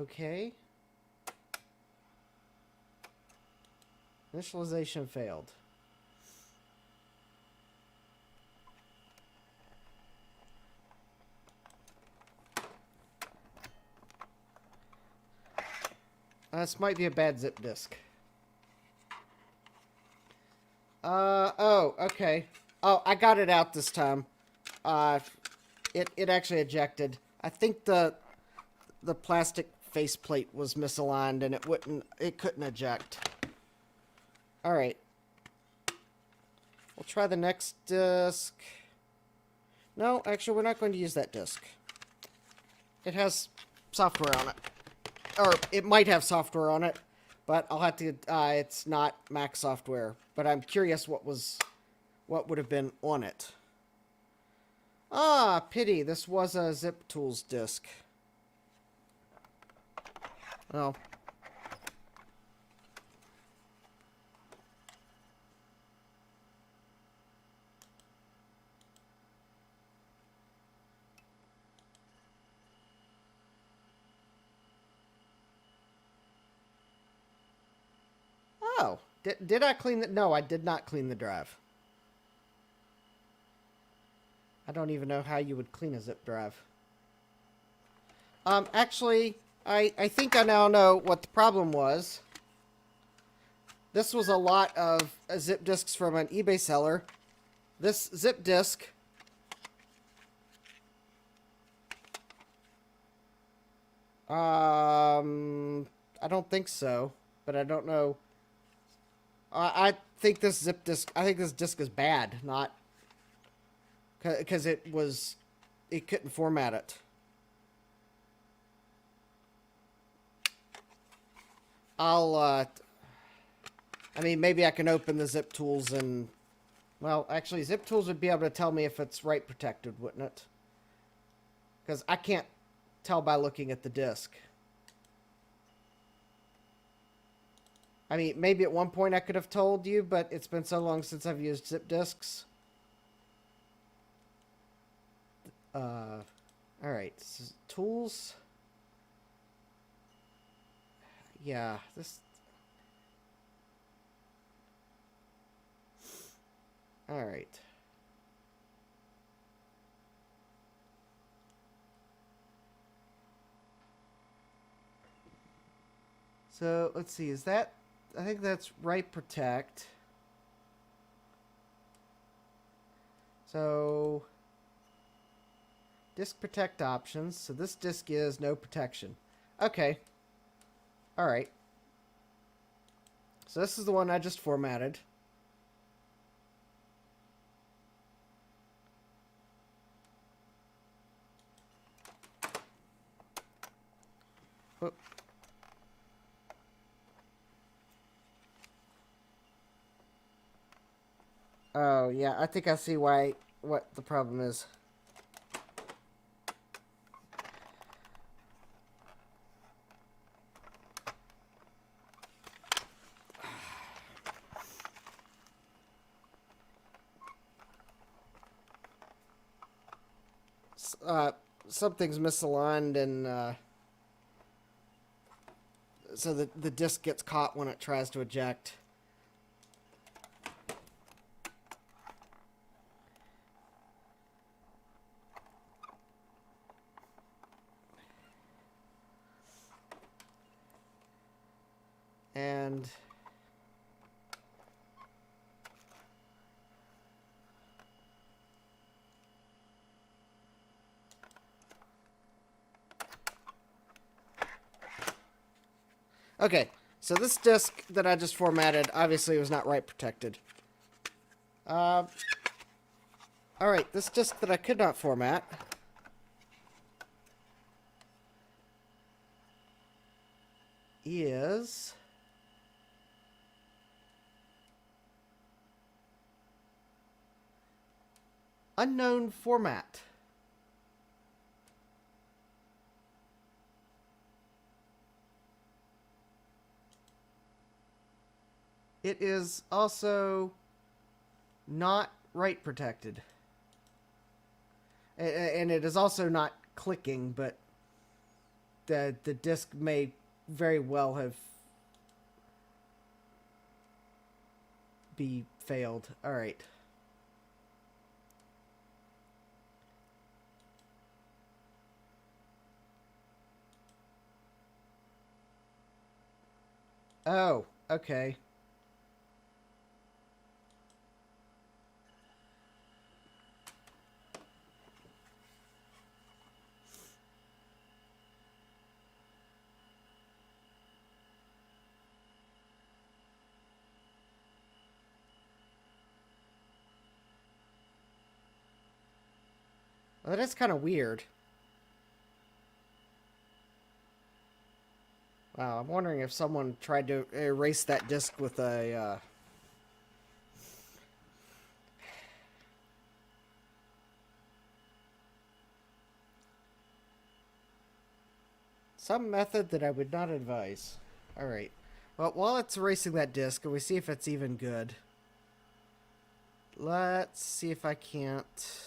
A: okay. Initialization failed. This might be a bad zip disk. Oh, okay. Oh, I got it out this time. It actually ejected. I think the plastic faceplate was misaligned and it couldn't eject. All right. We'll try the next disk. No, actually, we're not going to use that disk. It has software on it. Or it might have software on it, but I'll have to, it's not Mac software. But I'm curious what would have been on it. Ah, pity. This was a Zip Tools disk. Well. Oh, did I clean the... No, I did not clean the drive. I don't even know how you would clean a zip drive. Actually, I think I now know what the problem was. This was a lot of zip disks from an eBay seller. This zip disk... I don't think so, but I don't know... I think this zip disk, I think this disk is bad, not because it couldn't format it. I mean, maybe I can open the Zip Tools and, well, actually, Zip Tools would be able to tell me if it's write protected, wouldn't it? Because I can't tell by looking at the disk. I mean, maybe at one point I could have told you, but it's been so long since I've used zip disks. All right, tools. Yeah, this. All right. So let's see, is that... I think that's write protect. So disk protect options. So this disk is no protection. Okay. All right. So this is the one I just formatted. Whoop. Oh, yeah, I think I see what the problem is. Something's misaligned and, so the disk gets caught when it tries to eject. And Okay, so this disk that I just formatted obviously was not write protected. Alright, this disk that I could not format is unknown format. It is also not write protected. And it is also not clicking, but the disk may very well have be failed. All right. Oh, okay. Well, that is kind of weird. Wow, I'm wondering if someone tried to erase that disk with a... some method that I would not advise. Alright. Well, while it's erasing that disk, can we see if it's even good? Let's see if I can't...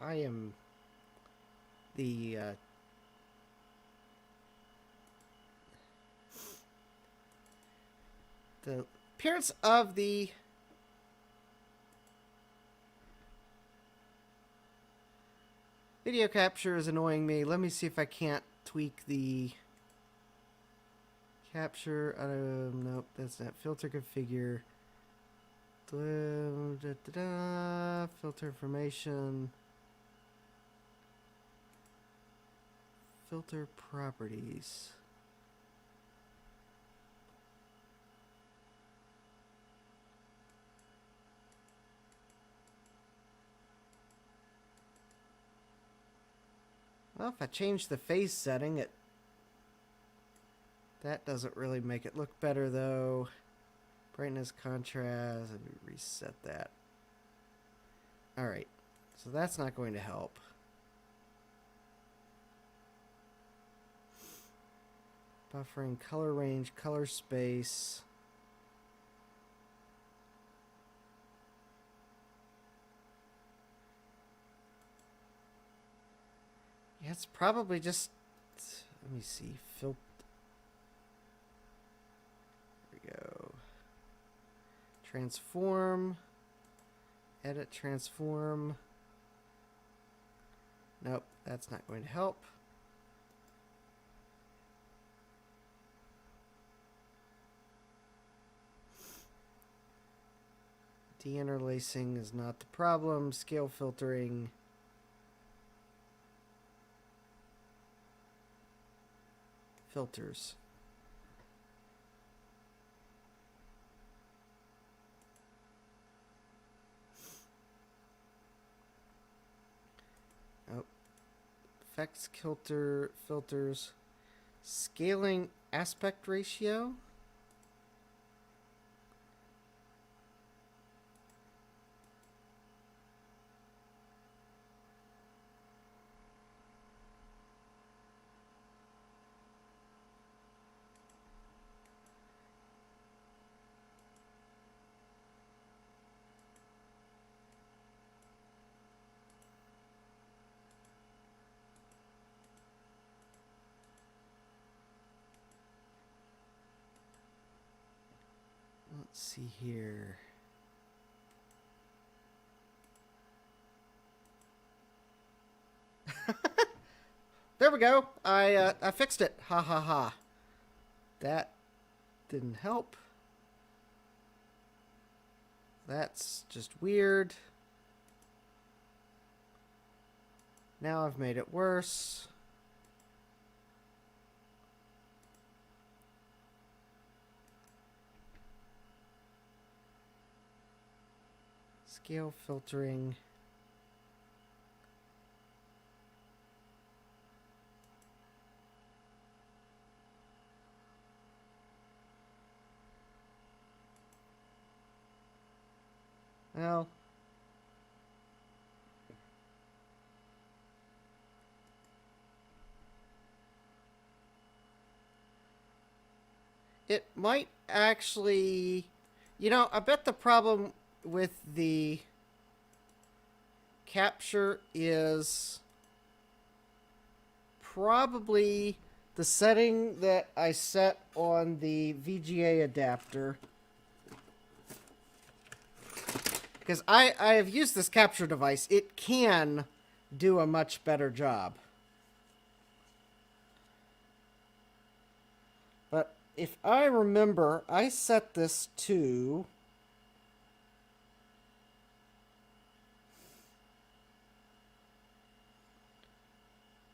A: I am the appearance of the video capture is annoying me. Let me see if I can't tweak the capture. Nope, that's not filter configure. Filter information. Filter properties. Well, if I change the phase setting, that doesn't really make it look better, though. Brightness, contrast, let me reset that. Alright, so that's not going to help. Buffering, color range, color space. Yeah, it's probably just... let me see. There we go. Transform. Edit transform. Nope, that's not going to help. Deinterlacing is not the problem. Scale filtering. Filters. Oh. Effects filters. Scaling aspect ratio. Let's see here. There we go. I fixed it. Ha ha ha. That didn't help. That's just weird. Now I've made it worse. Upscale filtering. Well, it might actually, I bet the problem with the capture is probably the setting that I set on the VGA adapter. Because I have used this capture device. It can do a much better job. But if I remember, I set this to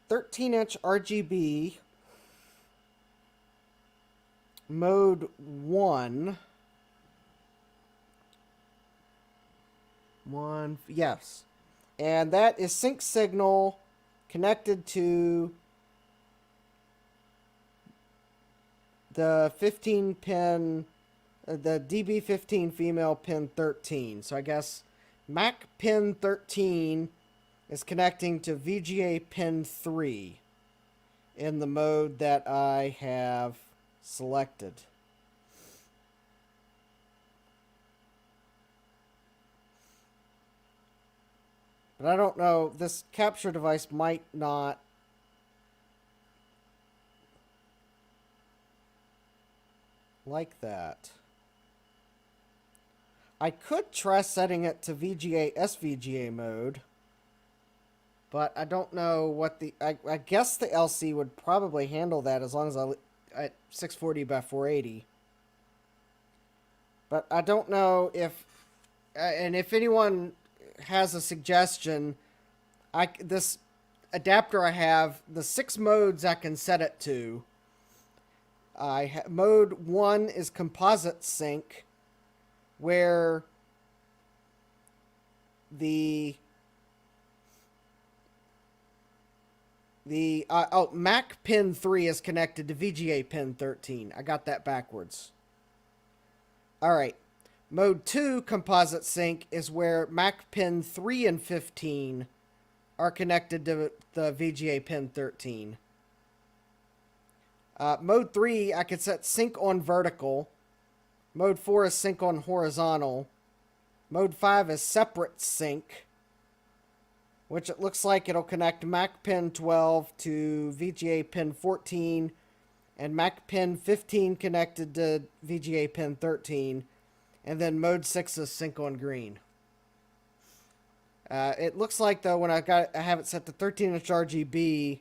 A: 13-inch RGB mode 1. Yes. And that is sync signal connected to the 15 pin, the DB15 female pin 13. So I guess Mac pin 13 is connecting to VGA pin 3 in the mode that I have selected. But I don't know, this capture device might not like that. I could try setting it to VGA SVGA mode, but I don't know what the... I guess the LC would probably handle that as long as I at 640 by 480. But I don't know if... and if anyone has a suggestion, this adapter I have, the 6 modes I can set it to. Mode 1 is composite sync, where the Mac pin 3 is connected to VGA pin 13. I got that backwards. Alright. Mode 2, composite sync, is where Mac pin 3 and 15 are connected to the VGA pin 13. Mode 3, I could set sync on vertical. Mode 4 is sync on horizontal. Mode 5 is separate sync, which it looks like it'll connect Mac pin 12 to VGA pin 14 and Mac pin 15 connected to VGA pin 13. And then mode 6 is sync on green. It looks like, though, when I have it set to 13-inch RGB,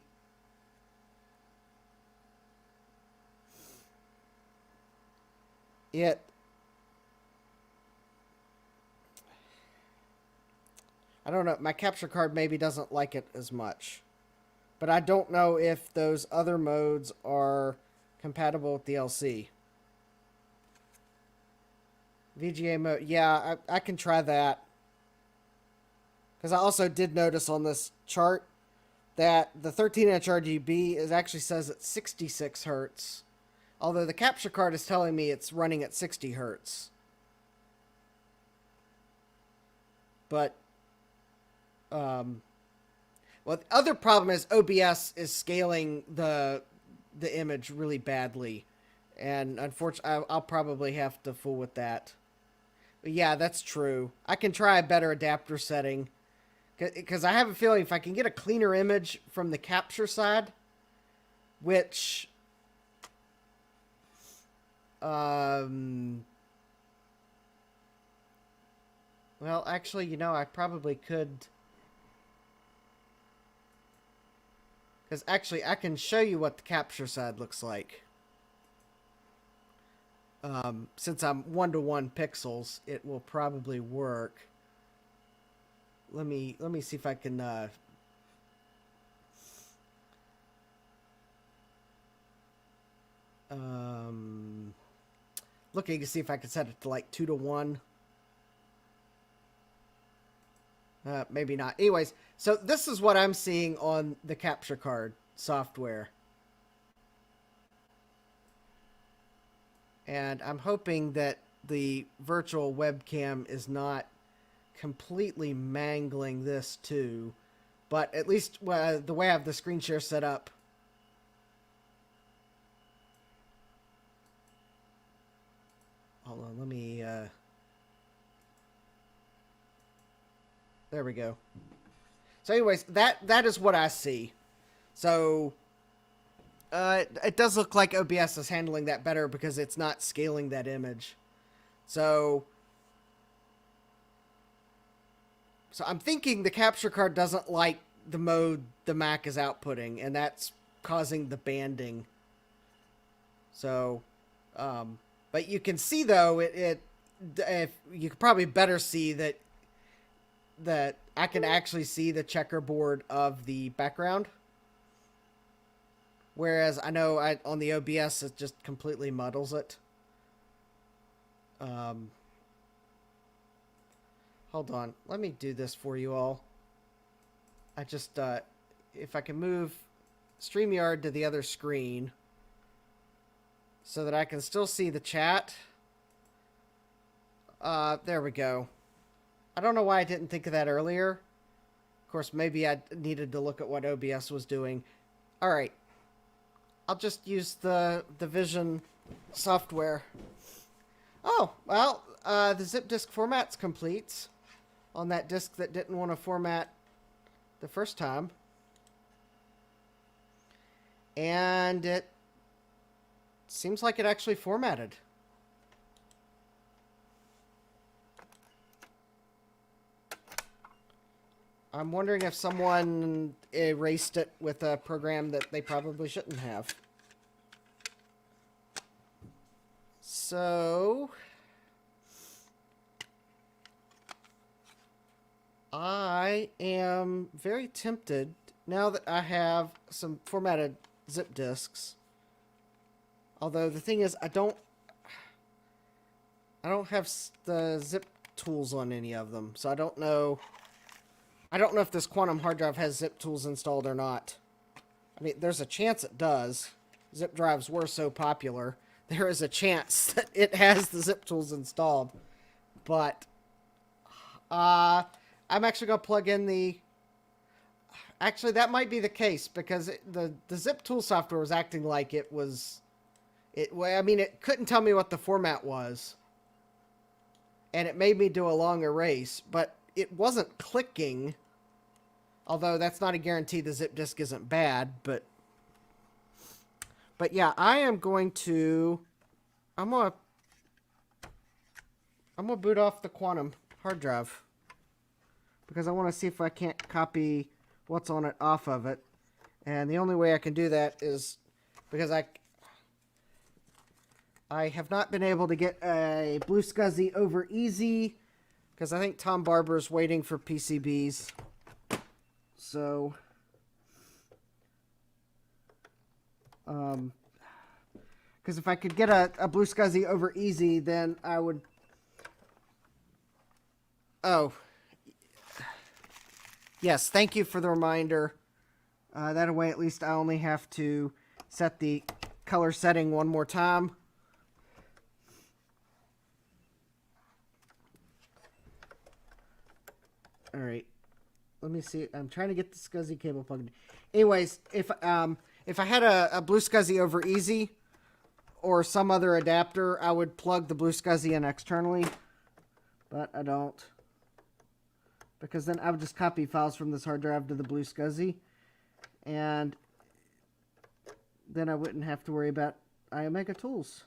A: I don't know, my capture card maybe doesn't like it as much. But I don't know if those other modes are compatible with the LC. VGA mode, yeah, I can try that. Because I also did notice on this chart that the 13-inch RGB actually says it's 66 hertz. Although the capture card is telling me it's running at 60 hertz. But, well, the other problem is OBS is scaling the image really badly. And unfortunately, I'll probably have to fool with that. But yeah, that's true. I can try a better adapter setting. Because I have a feeling if I can get a cleaner image from the capture side, which... well, actually, I probably could... Because actually, I can show you what the capture side looks like. Since I'm 1-to-1 pixels, it will probably work. Let me see if I can looking to see if I can set it to like 2-to-1. Maybe not. Anyways, so this is what I'm seeing on the capture card software. And I'm hoping that the virtual webcam is not completely mangling this too. But at least the way I have the screen share set up, hold on, let me, there we go. So anyways, that is what I see. So, it does look like OBS is handling that better because it's not scaling that image. So I'm thinking the capture card doesn't like the mode the Mac is outputting, and that's causing the banding. So, but you can see though, if you could probably better see that I can actually see the checkerboard of the background. Whereas I know on the OBS, it just completely muddles it. Hold on. Let me do this for you all. I just, if I can move StreamYard to the other screen so that I can still see the chat. There we go. I don't know why I didn't think of that earlier. Of course, maybe I needed to look at what OBS was doing. All right. I'll just use the Vision software. Oh, well, the zip disk format's complete on that disk that didn't want to format the first time. And it seems like it actually formatted. I'm wondering if someone erased it with a program that they probably shouldn't have. So I am very tempted, now that I have some formatted zip disks. Although the thing is, I don't have the zip tools on any of them, so I don't know if this quantum hard drive has zip tools installed or not. I mean, there's a chance it does. Zip drives were so popular. There is a chance that it has the zip tools installed. But I'm actually going to plug in the... Actually, that might be the case, because the zip tool software was acting like it was... I mean, it couldn't tell me what the format was. And it made me do a long erase, but it wasn't clicking. Although that's not a guarantee the zip disk isn't bad, but yeah, I'm going to boot off the quantum hard drive because I want to see if I can't copy what's on it off of it. And the only way I can do that is because I have not been able to get a blue Scuzzy over easy because I think Tom Barber's waiting for PCBs. So, because if I could get a blue Scuzzy over easy, then I would... Oh. Yes, thank you for the reminder. That way, at least I only have to set the color setting one more time. All right. Let me see. I'm trying to get the Scuzzy cable plugged in. Anyways, if I had a blue Scuzzy over easy or some other adapter, I would plug the blue Scuzzy in externally. But I don't. Because then I would just copy files from this hard drive to the blue Scuzzy. And then I wouldn't have to worry about iOmega tools.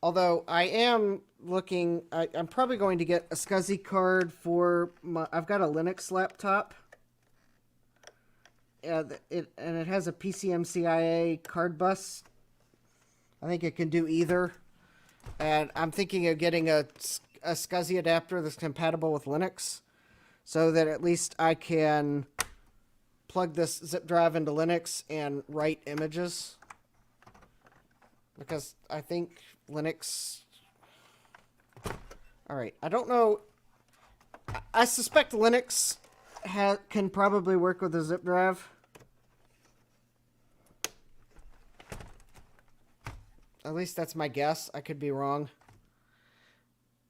A: Although I am looking, I'm probably going to get a Scuzzy card for my, I've got a Linux laptop. And it has a PCMCIA card bus. I think it can do either. And I'm thinking of getting a Scuzzy adapter that's compatible with Linux. So that at least I can plug this zip drive into Linux and write images. Because I think Linux. All right. I don't know. I suspect Linux can probably work with a zip drive. At least that's my guess. I could be wrong.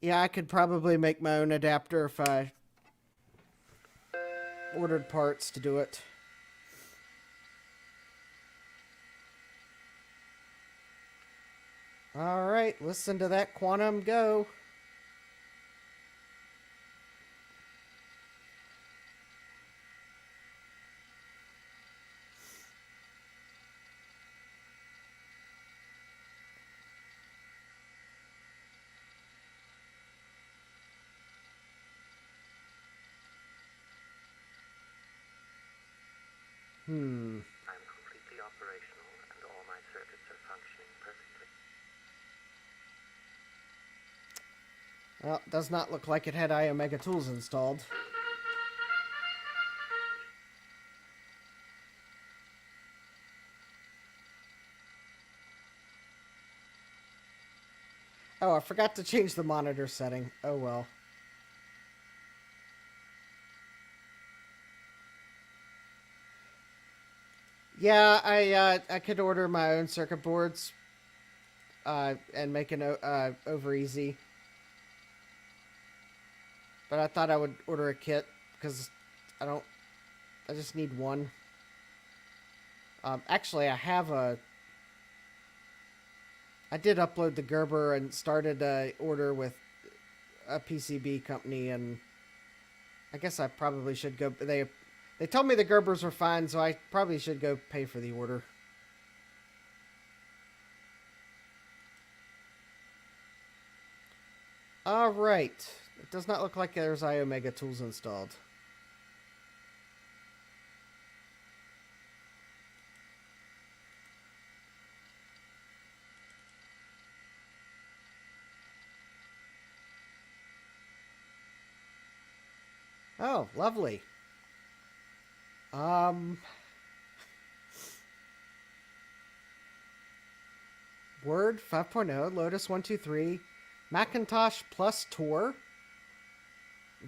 A: Yeah, I could probably make my own adapter if I ordered parts to do it. All right, listen to that quantum go.
C: I'm completely operational and all my circuits are functioning perfectly.
A: Well, does not look like it had iOmega tools installed. Oh, I forgot to change the monitor setting. Oh well. Yeah, I could order my own circuit boards and make it over easy. But I thought I would order a kit because I just need one. Actually, I did upload the Gerber and started a order with a PCB company, and I guess I probably should go. They told me the Gerbers were fine, so I probably should go pay for the order. All right. It does not look like there's iOmega tools installed. Oh, lovely. Word 5.0, Lotus 123, Macintosh plus Tor,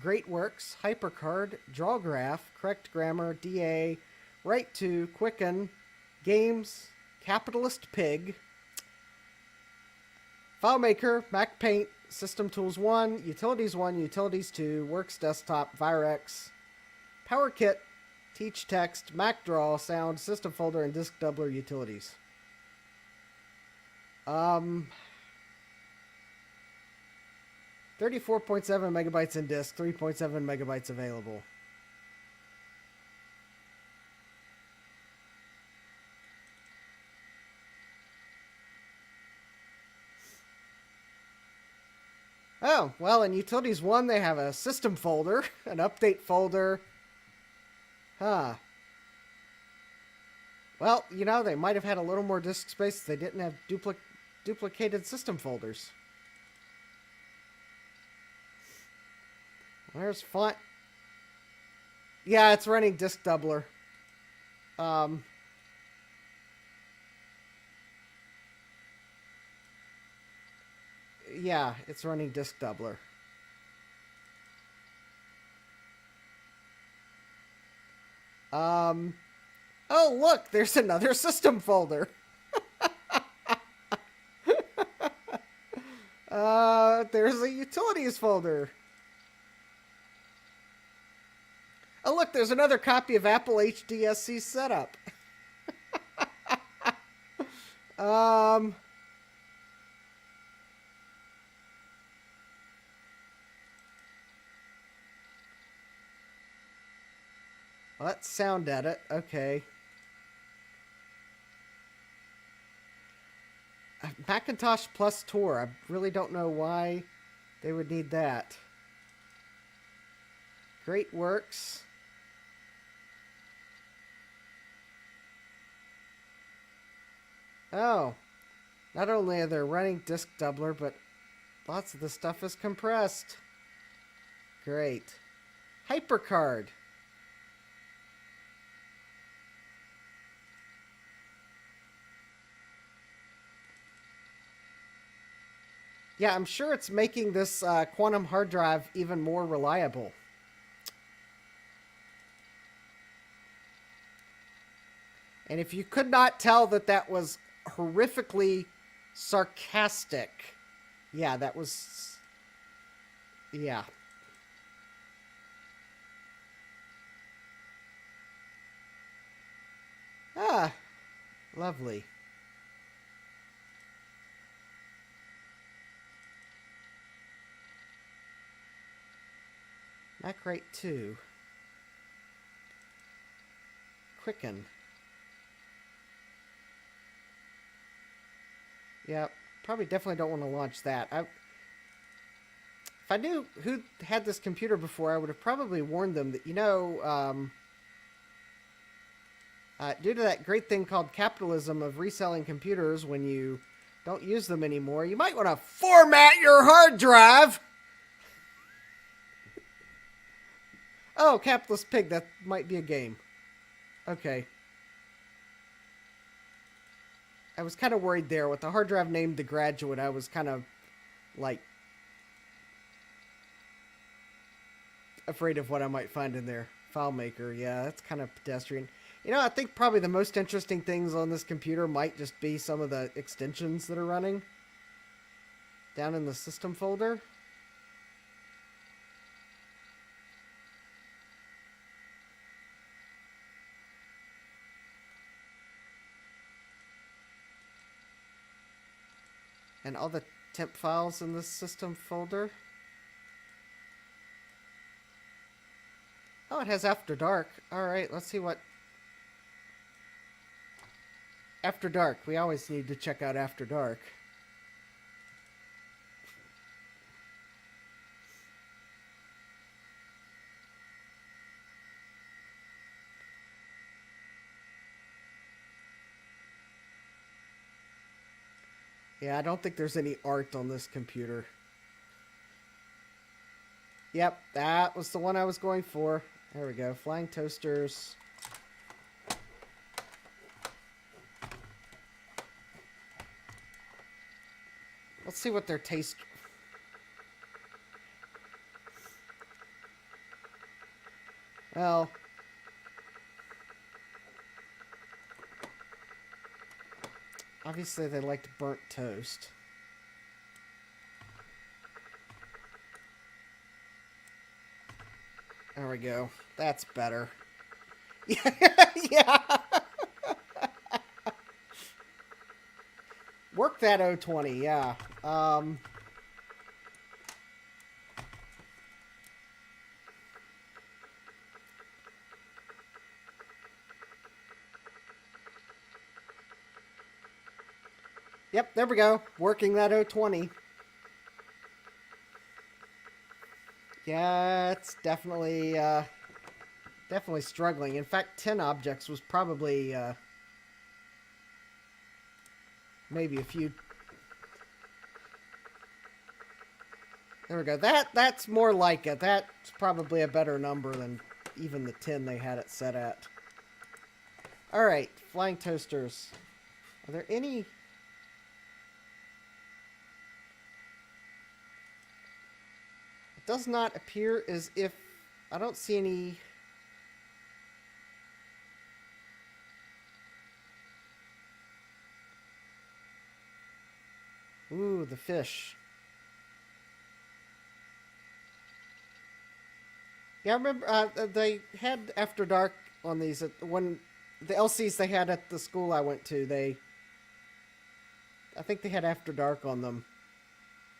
A: Great Works, HyperCard, DrawGraph, Correct Grammar, DA, Write to, Quicken, Games, Capitalist Pig, FileMaker, Mac Paint, System Tools 1, Utilities 1, Utilities 2, Works Desktop, Virex, PowerKit, Teach Text, MacDraw, Sound, System Folder, and Disk Doubler Utilities. 34.7 megabytes in disk, 3.7 megabytes available. Oh, well, in Utilities 1, they have a system folder, an update folder. Huh. Well, you know, they might have had a little more disk space if they didn't have duplicated system folders. There's font. Yeah, it's running Disk Doubler. Yeah, it's running Disk Doubler. Oh, look, there's another system folder. There's a utilities folder. Oh, look, there's another copy of Apple HDSC setup. Well, that's sound edit. Okay. Macintosh plus Tor. I really don't know why they would need that. Great Works. Oh. Not only are they running Disk Doubler, but lots of the stuff is compressed. Great. HyperCard. Yeah, I'm sure it's making this quantum hard drive even more reliable. And if you could not tell that that was horrifically sarcastic, yeah, that was. Yeah. Ah, lovely. Mac Rate 2. Quicken. Yeah, probably definitely don't want to launch that. If I knew who had this computer before, I would have probably warned them that, due to that great thing called capitalism of reselling computers when you don't use them anymore, you might want to format your hard drive. Oh, Capitalist Pig, that might be a game. Okay. I was kind of worried there. With the hard drive named The Graduate, I was kind of, like, afraid of what I might find in there. FileMaker, yeah, that's kind of pedestrian. I think probably the most interesting things on this computer might just be some of the extensions that are running down in the system folder. And all the temp files in this system folder. Oh, it has After Dark. Alright, let's see what... After Dark. We always need to check out After Dark. Yeah, I don't think there's any art on this computer. Yep, that was the one I was going for. There we go. Flying toasters. Let's see what their taste... Well... Obviously they liked burnt toast. There we go. That's better. Yeah. Work that 020, yeah. Yep, there we go. Working that 020. Yeah, it's definitely struggling. In fact, 10 objects was probably maybe a few. There we go. That's more like it. That's probably a better number than even the 10 they had it set at. All right, flying toasters. Are there any? It does not appear as if I don't see any. Ooh, the fish. Yeah, I remember they had After Dark on these. When the LCs they had at the school I went to, I think they had After Dark on them.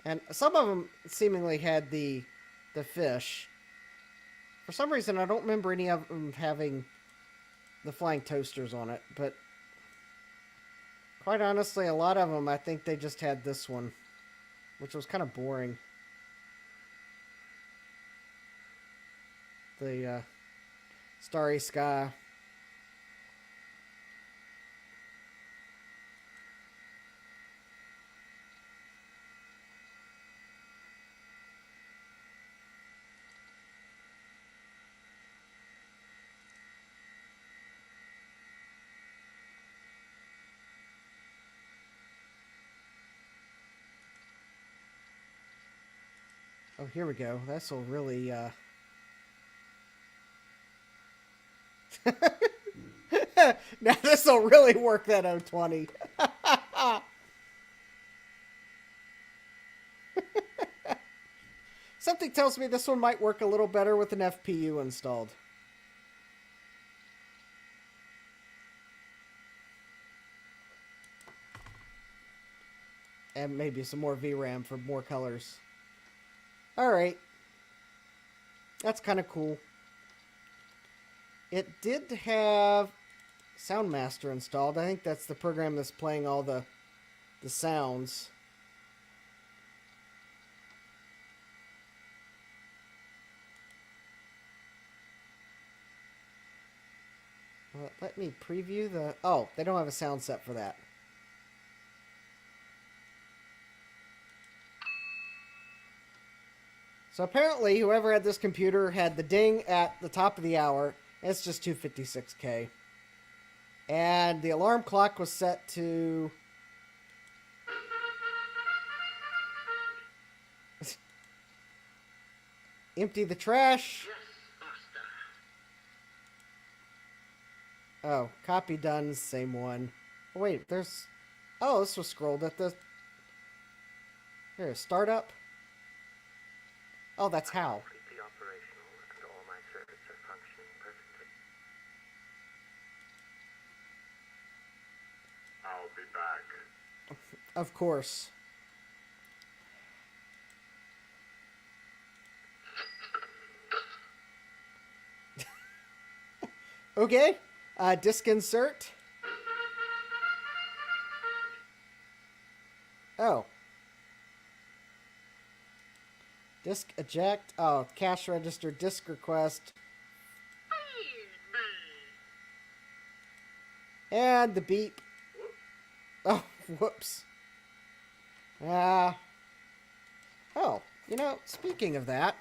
A: And some of them seemingly had the fish. For some reason, I don't remember any of them having the flying toasters on it. But quite honestly, a lot of them, I think they just had this one, which was kind of boring. The Starry Sky. Oh, here we go. This will really, now this will really work, that 020. Something tells me this one might work a little better with an FPU installed. And maybe some more VRAM for more colors. Alright. That's kind of cool. It did have Soundmaster installed. I think that's the program that's playing all the sounds. Let me preview the... Oh, they don't have a sound set for that. So apparently, whoever had this computer had the ding at the top of the hour. It's just 256K. And the alarm clock was set to... empty the trash. Oh, copy done, same one. Oh, wait, there's... Oh, this was scrolled at the... Here, startup. Oh, that's how.
C: Completely operational and all my circuits are functioning perfectly.
D: I'll be back.
A: Of course. Okay. Disk insert. Oh. Disk eject. Oh, cache register disk request. And the beep. Oh, whoops. Oh, you know, speaking of that,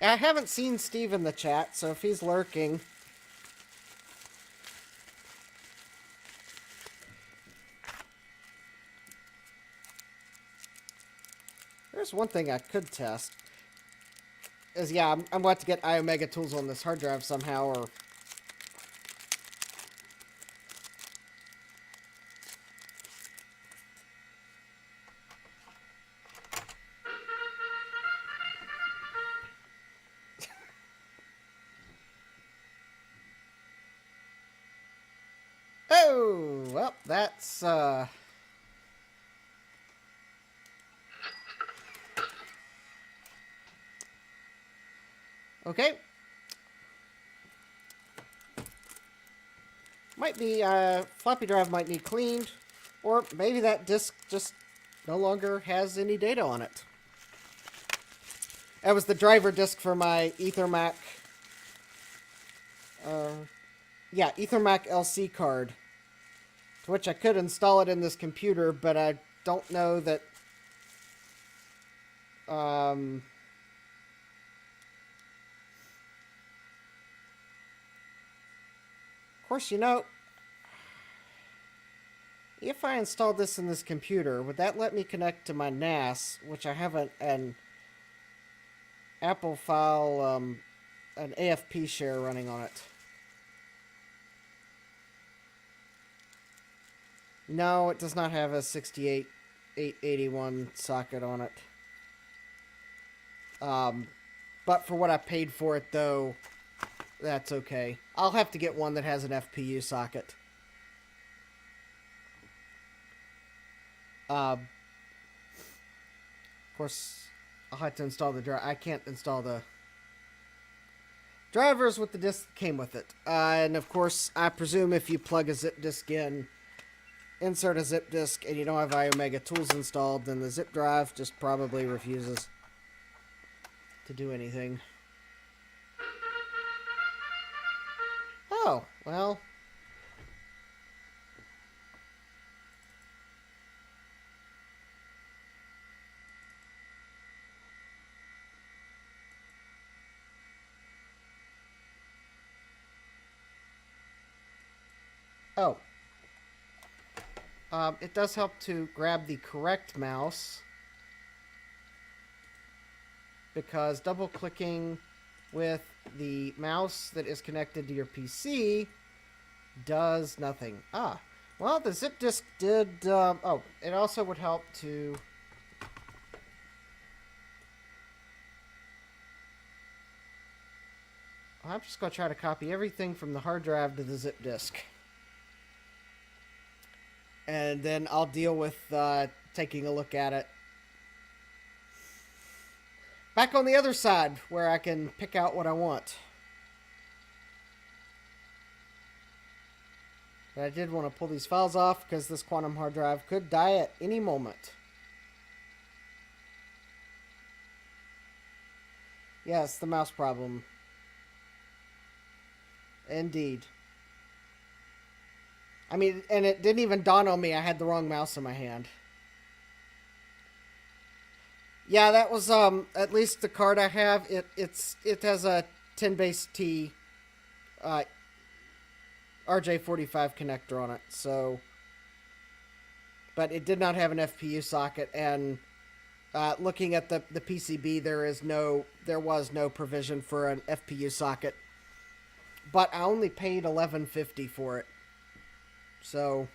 A: I haven't seen Steve in the chat, so if he's lurking... There's one thing I could test. Is, yeah, I'm about to get iOmega tools on this hard drive somehow, or... Oh, well, that's, okay. Might be, floppy drive might need cleaned, or maybe that disk just no longer has any data on it. That was the driver disk for my Ethermac, yeah, Ethermac LC card, to which I could install it in this computer, but I don't know that, of course, you know, if I installed this in this computer, would that let me connect to my NAS, which I have an Apple file, an AFP share running on it? No, it does not have a 68881 socket on it. But for what I paid for it, though, that's okay. I'll have to get one that has an FPU socket. Of course, I'll have to install the driver. I can't install the drivers with the disk that came with it. And of course, I presume if you plug a zip disk in, insert a zip disk, and you don't have iOmega tools installed, then the zip drive just probably refuses to do anything. Oh, well. Oh. It does help to grab the correct mouse. because double clicking with the mouse that is connected to your PC does nothing. Ah, well, the zip disk did, oh, it also would help to... I'm just going to try to copy everything from the hard drive to the zip disk. And then I'll deal with taking a look at it. Back on the other side, where I can pick out what I want. But I did want to pull these files off because this quantum hard drive could die at any moment. Yes, the mouse problem. Indeed. I mean, and it didn't even dawn on me I had the wrong mouse in my hand. Yeah, that was at least the card I have. It has a 10 base T RJ45 connector on it. So, but it did not have an FPU socket, and looking at the PCB, there was no provision for an FPU socket. But I only paid $11.50 for it. So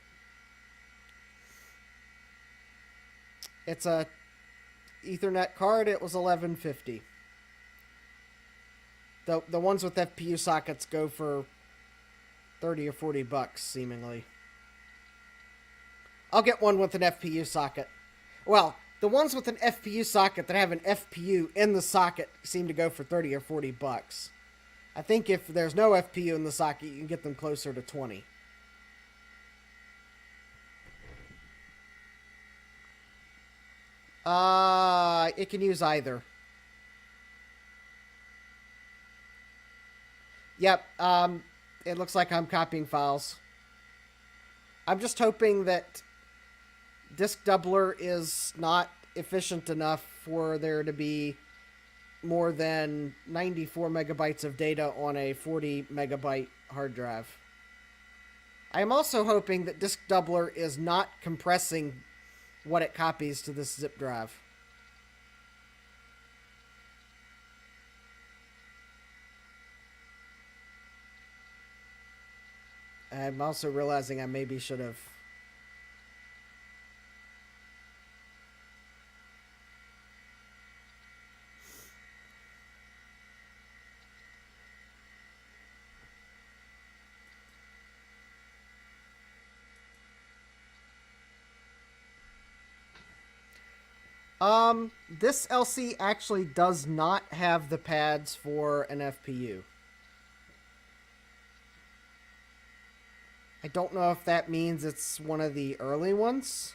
A: it's a Ethernet card. It was $11.50. The ones with FPU sockets go for $30 or $40 seemingly. I'll get one with an FPU socket. Well, the ones with an FPU socket that have an FPU in the socket seem to go for $30 or $40. I think if there's no FPU in the socket, you can get them closer to $20. It can use either. Yep, it looks like I'm copying files. I'm just hoping that disk doubler is not efficient enough for there to be more than 94 megabytes of data on a 40 megabyte hard drive. I am also hoping that disk doubler is not compressing what it copies to this zip drive. I'm also realizing I maybe should have... This LC actually does not have the pads for an FPU. I don't know if that means it's one of the early ones.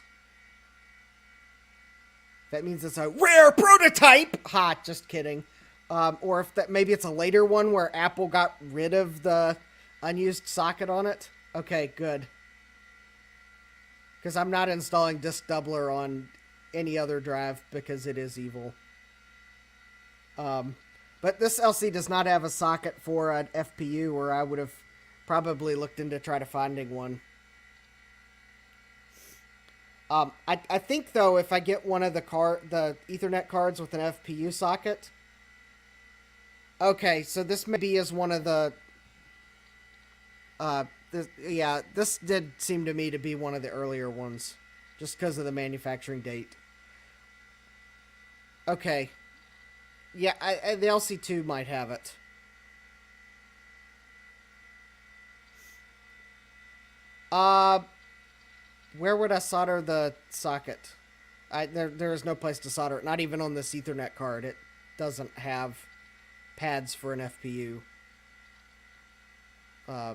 A: That means it's a rare prototype! Ha, just kidding. Or if that maybe it's a later one where Apple got rid of the unused socket on it. Okay, good. Because I'm not installing disk doubler on any other drive because it is evil. But this LC does not have a socket for an FPU, or I would have probably looked into finding one. I think though, if I get one of the Ethernet cards with an FPU socket. Okay, so this maybe is one of the. This did seem to me to be one of the earlier ones, just because of the manufacturing date. Okay. Yeah, the LC2 might have it. Where would I solder the socket? There is no place to solder it, not even on this Ethernet card. It doesn't have pads for an FPU. I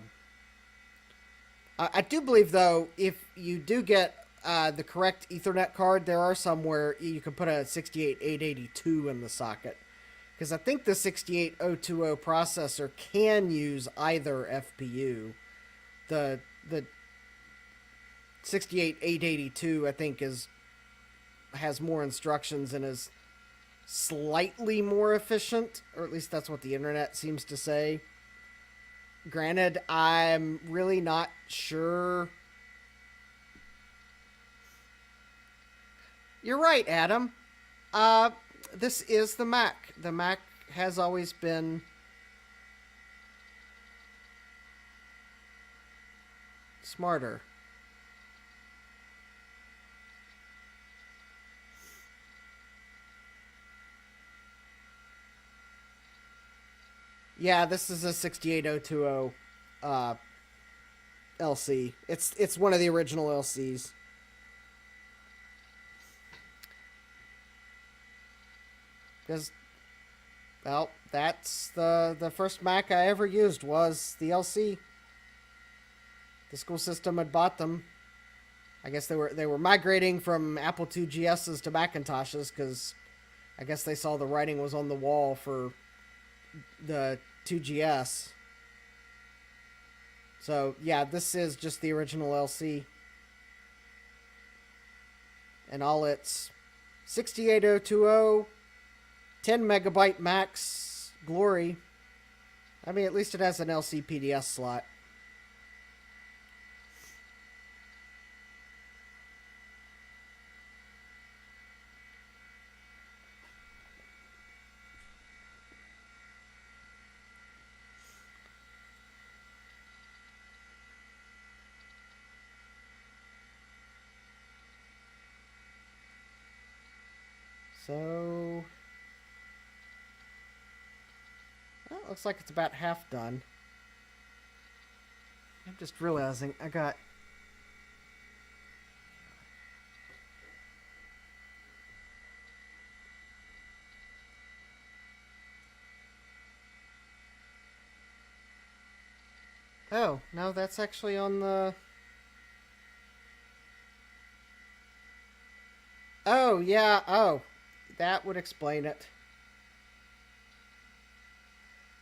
A: do believe, though, if you do get the correct Ethernet card, there are some where you can put a 68882 in the socket. Because I think the 68020 processor can use either FPU. The 68882, I think, has more instructions and is slightly more efficient, or at least that's what the internet seems to say. Granted, I'm really not sure. You're right, Adam. this is the Mac. The Mac has always been smarter. Yeah, this is a 68020 LC. It's one of the original LCs. Because, well, that's the first Mac I ever used was the LC. The school system had bought them. I guess they were migrating from Apple II GSs to Macintoshes because I guess they saw the writing was on the wall for the 2GS. So, yeah, this is just the original LC. And all its 68020, 10 megabyte max glory. I mean, at least it has an LCPDS slot. So, well, it looks like it's about half done. I'm just realizing I got... Oh, no, that's actually on the... Oh, yeah, oh. That would explain it.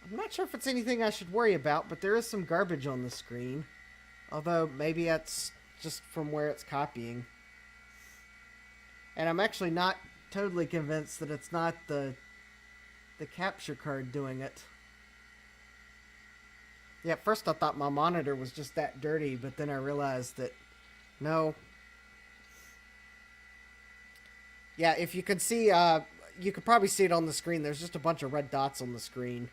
A: I'm not sure if it's anything I should worry about, but there is some garbage on the screen. Although, maybe that's just from where it's copying. And I'm actually not totally convinced that it's not the capture card doing it. Yeah, at first I thought my monitor was just that dirty, but then I realized that, no. Yeah, if you could see, you could probably see it on the screen. There's just a bunch of red dots on the screen.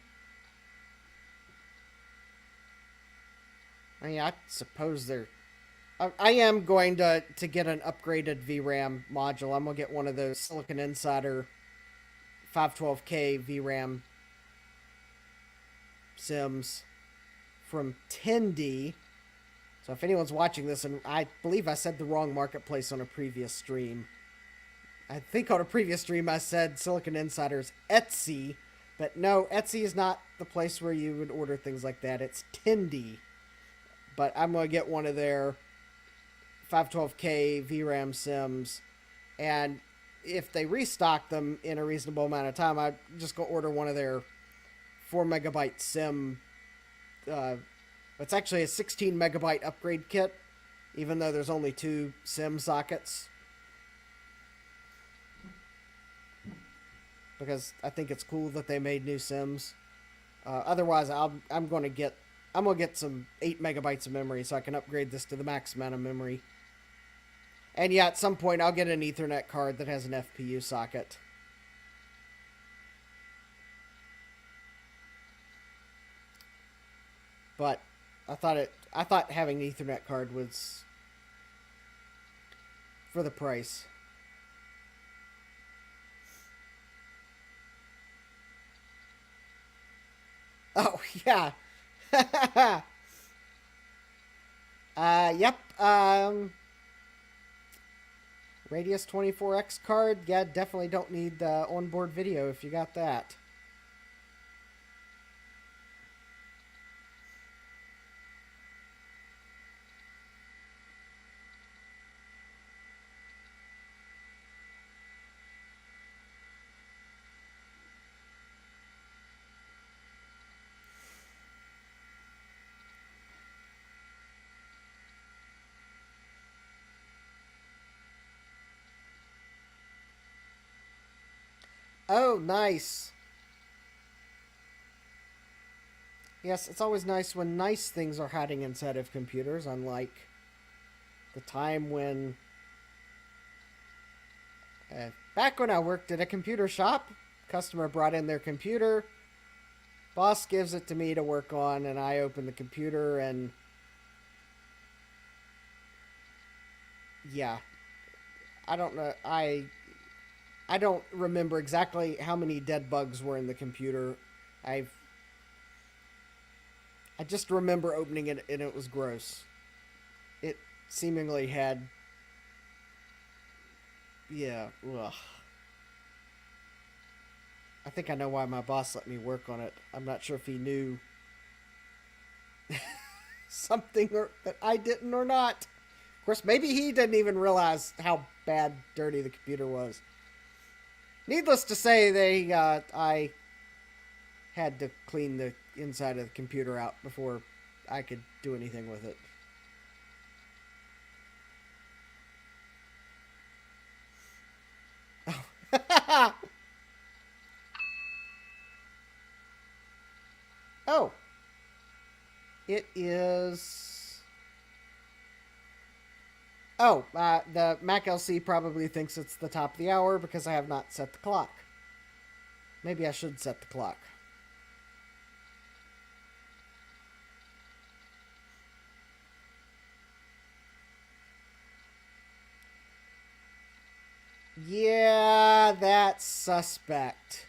A: I mean, I suppose they're... I am going to get an upgraded VRAM module. I'm going to get one of those Silicon Insider 512K VRAM Sims from 10D. So if anyone's watching this, and I believe I said the wrong marketplace on a previous stream. I think on a previous stream I said Silicon Insider's Etsy, but no, Etsy is not the place where you would order things like that. It's 10D. But I'm going to get one of their 512K VRAM Sims, and if they restock them in a reasonable amount of time, I'm just going to order one of their 4 megabyte Sim. It's actually a 16 megabyte upgrade kit, even though there's only 2 Sim sockets. Because I think it's cool that they made new Sims. Otherwise, I'm going to get some 8 megabytes of memory so I can upgrade this to the max amount of memory. And yeah, at some point I'll get an Ethernet card that has an FPU socket. But I thought having an Ethernet card was for the price. Oh, yeah. Yep. Radius 24X card. Yeah, definitely don't need the onboard video if you got that. Oh, nice. Yes, it's always nice when nice things are hiding inside of computers, unlike the time when... Back when I worked at a computer shop, customer brought in their computer. Boss gives it to me to work on, and I open the computer, and yeah, I don't know. I don't remember exactly how many dead bugs were in the computer. I just remember opening it, and it was gross. It seemingly had, yeah, ugh. I think I know why my boss let me work on it. I'm not sure if he knew something that I didn't or not. Of course, maybe he didn't even realize how bad, dirty the computer was. Needless to say, I had to clean the inside of the computer out before I could do anything with it. Oh. Oh. It is... Oh, the Mac LC probably thinks it's the top of the hour because I have not set the clock. Maybe I should set the clock. Yeah, that's suspect.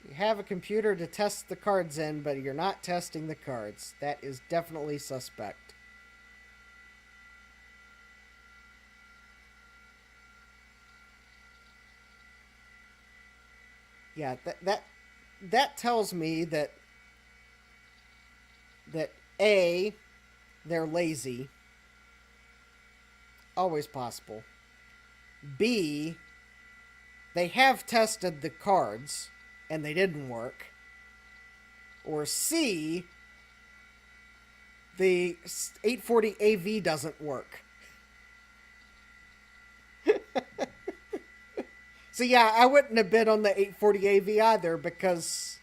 A: You have a computer to test the cards in, but you're not testing the cards. That is definitely suspect. Yeah, that tells me that A, they're lazy. Always possible. B, they have tested the cards and they didn't work. Or C, the 840 AV doesn't work. So yeah, I wouldn't have bid on the 840 AV either because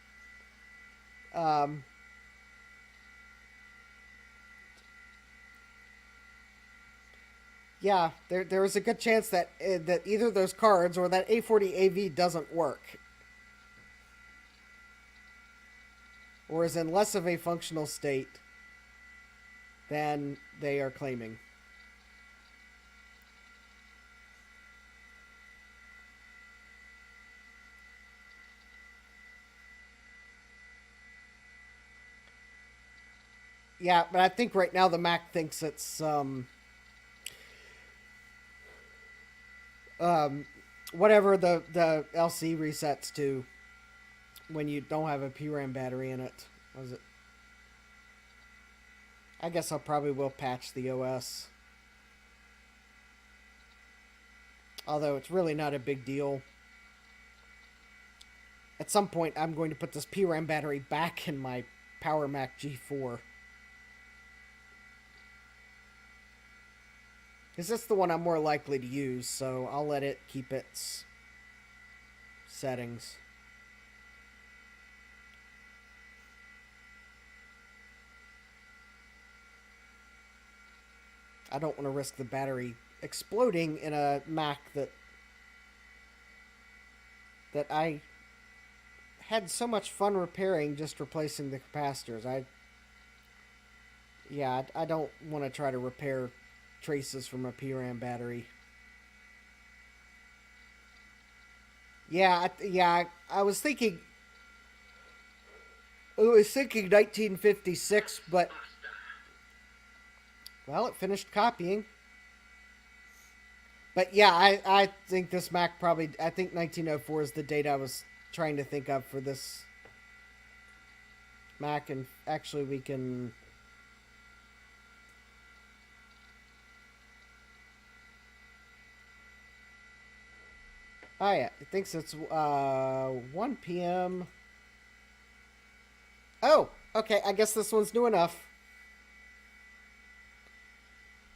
A: yeah, there is a good chance that that either of those cards or that 840 AV doesn't work, or is in less of a functional state than they are claiming. Yeah, but I think right now the Mac thinks it's whatever the LC resets to when you don't have a PRAM battery in it. What was it? I guess I'll probably will patch the OS. Although it's really not a big deal. At some point, I'm going to put this PRAM battery back in my Power Mac G4. Because that's the one I'm more likely to use, so I'll let it keep its settings. I don't want to risk the battery exploding in a Mac that I had so much fun repairing, just replacing the capacitors. I don't want to try to repair traces from a PRAM battery. I was thinking 1956, but well, it finished copying. But yeah, I think this Mac probably, I think 1904 is the date I was trying to think of for this Mac, and actually we can... Oh yeah, it thinks it's 1 p.m. Oh, okay, I guess this one's new enough.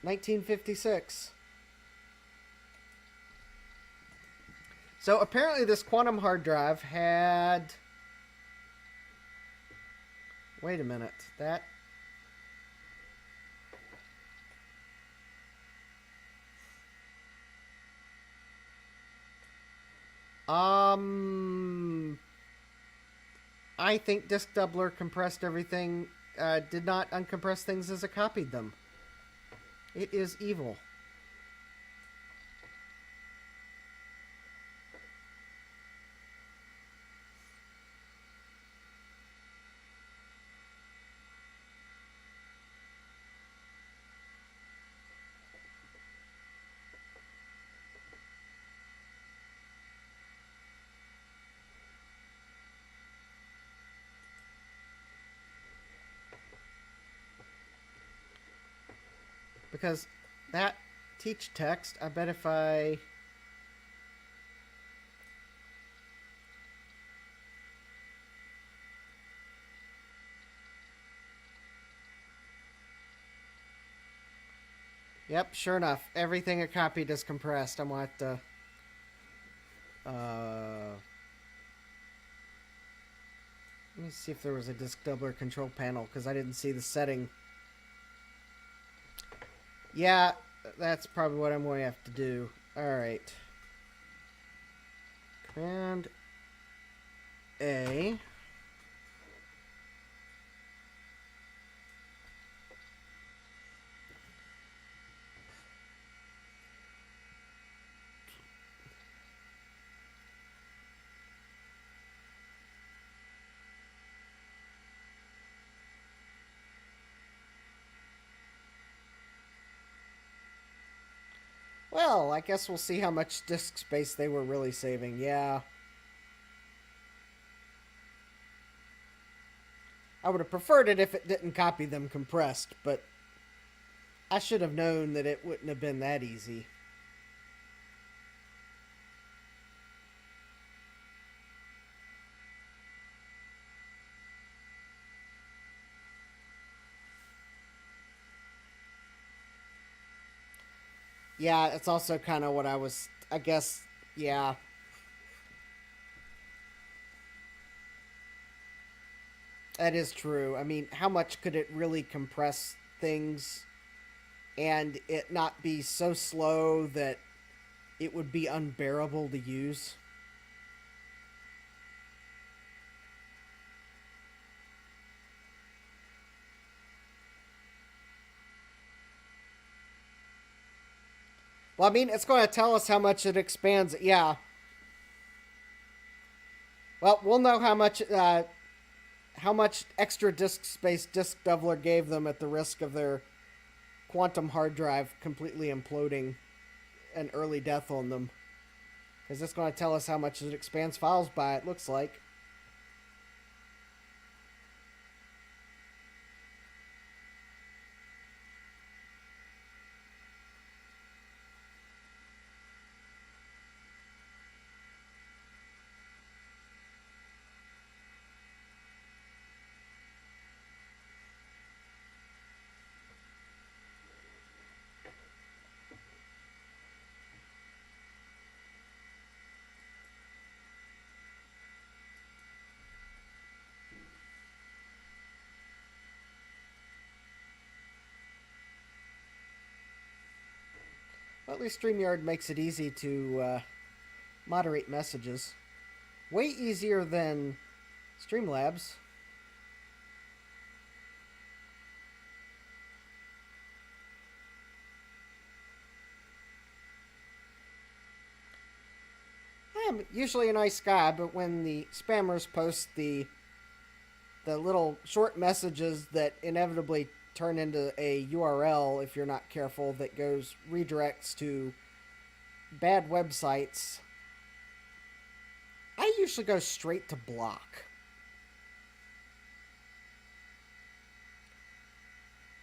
A: 1956. So apparently this quantum hard drive had... Wait a minute, that... I think Disk Doubler compressed everything, did not uncompress things as it copied them. It is evil. Because that teach text, I bet if I... Yep, sure enough. Everything it copied is compressed. I'm going to have to... let me see if there was a Disk Doubler control panel, because I didn't see the setting. Yeah, that's probably what I'm going to have to do. Alright. Command A. Well, I guess we'll see how much disk space they were really saving. Yeah. I would have preferred it if it didn't copy them compressed, but I should have known that it wouldn't have been that easy. Yeah, it's also kind of what I was, I guess, yeah. That is true. I mean, how much could it really compress things and it not be so slow that it would be unbearable to use? Well, I mean, it's going to tell us how much it expands. Yeah. Well, we'll know how much extra disk space Disk Doubler gave them at the risk of their quantum hard drive completely imploding and early death on them. Because it's going to tell us how much it expands files by, it looks like. Well, at least StreamYard makes it easy to moderate messages. Way easier than Streamlabs. I'm usually a nice guy, but when the spammers post the little short messages that inevitably turn into a URL if you're not careful that goes redirects to bad websites, I usually go straight to block.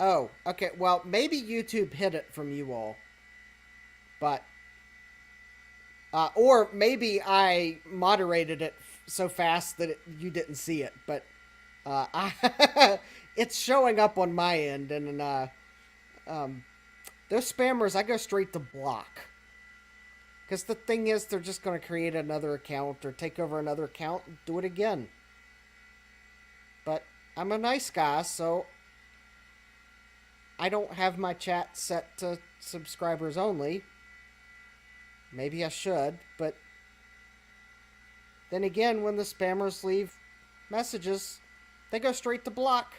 A: Oh, okay. Well, maybe YouTube hid it from you all. But or maybe I moderated it so fast that you didn't see it, but it's showing up on my end, and those spammers, I go straight to block. Because the thing is, they're just going to create another account or take over another account and do it again. But I'm a nice guy, so I don't have my chat set to subscribers only. Maybe I should, but then again, when the spammers leave messages, they go straight to block.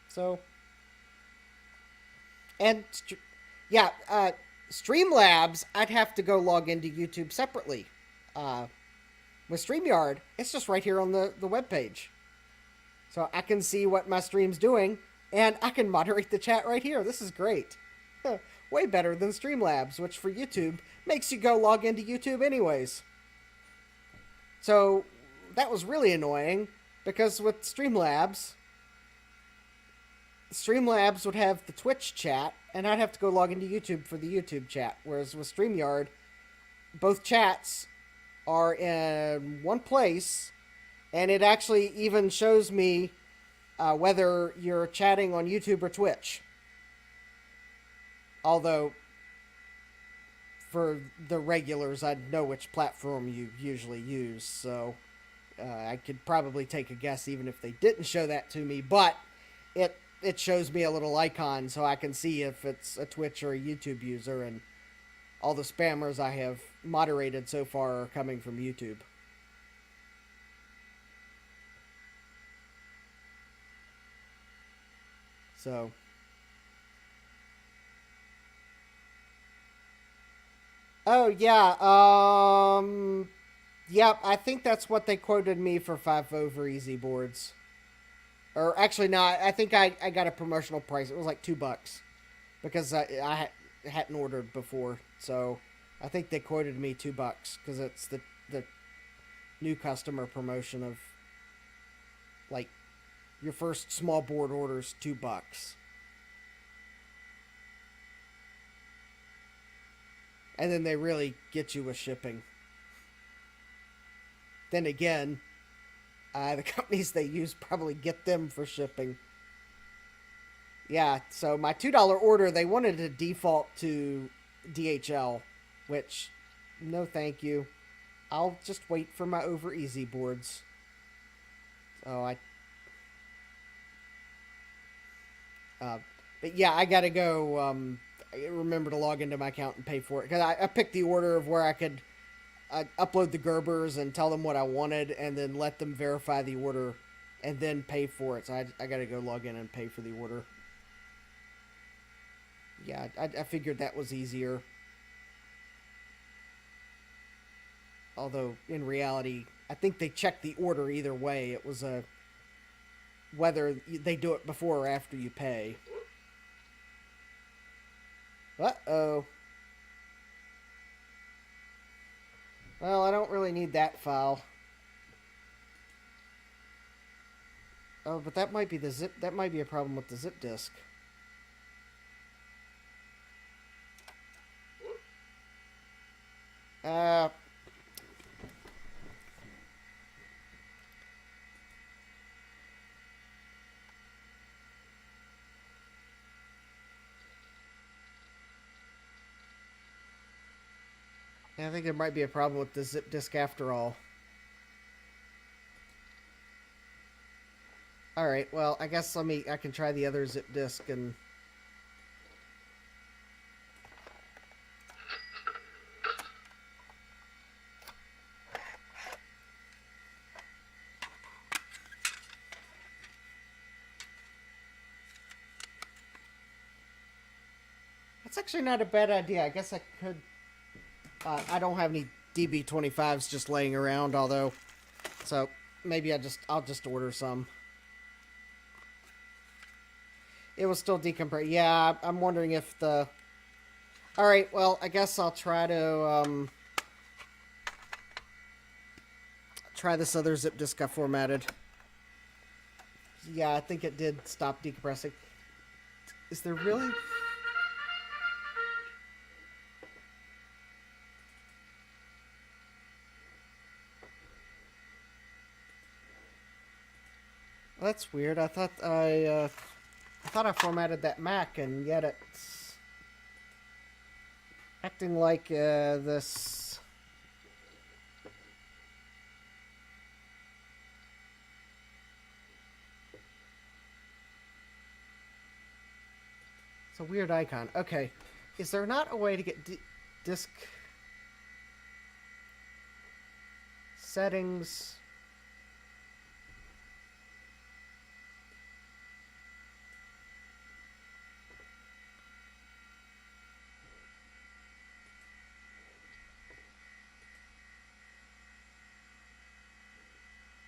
A: So, and yeah, Streamlabs, I'd have to go log into YouTube separately. With StreamYard, it's just right here on the webpage. So I can see what my stream's doing, and I can moderate the chat right here. This is great. Way better than Streamlabs, which for YouTube makes you go log into YouTube anyways. So that was really annoying, because with Streamlabs would have the Twitch chat, and I'd have to go log into YouTube for the YouTube chat. Whereas with StreamYard, both chats are in one place, and it actually even shows me whether you're chatting on YouTube or Twitch. Although, for the regulars, I'd know which platform you usually use, so I could probably take a guess even if they didn't show that to me, but it shows me a little icon so I can see if it's a Twitch or a YouTube user, and all the spammers I have moderated so far are coming from YouTube. So, oh yeah, yep, I think that's what they quoted me for 5 over easy boards. Or actually, no, I think I got a promotional price. It was like $2 because I hadn't ordered before, so I think they quoted me $2 because it's the new customer promotion of like your first small board order's $2. And then they really get you with shipping. Then again, the companies they use probably get them for shipping. Yeah, so my $2 order, they wanted to default to DHL, which, no thank you. I'll just wait for my over easy boards. So but yeah, I gotta go, remember to log into my account and pay for it. Because I picked the order of where I could upload the Gerbers and tell them what I wanted, and then let them verify the order, and then pay for it. So I gotta go log in and pay for the order. Yeah, I figured that was easier. Although, in reality, I think they checked the order either way. It was whether they do it before or after you pay. Uh-oh. Well, I don't really need that file. Oh, but that might be the zip. That might be a problem with the zip disk. I think there might be a problem with the zip disk after all. Alright, well, I guess I can try the other zip disk and... That's actually not a bad idea. I guess I could... I don't have any DB25s just laying around, although... So, maybe I'll just order some. It will still decompress. Yeah, I'm wondering if the... Alright, well, I guess I'll try to, try this other zip disk I formatted. Yeah, I think it did stop decompressing. Is there really... Well, that's weird. I thought I formatted that Mac, and yet it's acting like this. It's a weird icon. Okay, is there not a way to get disk settings.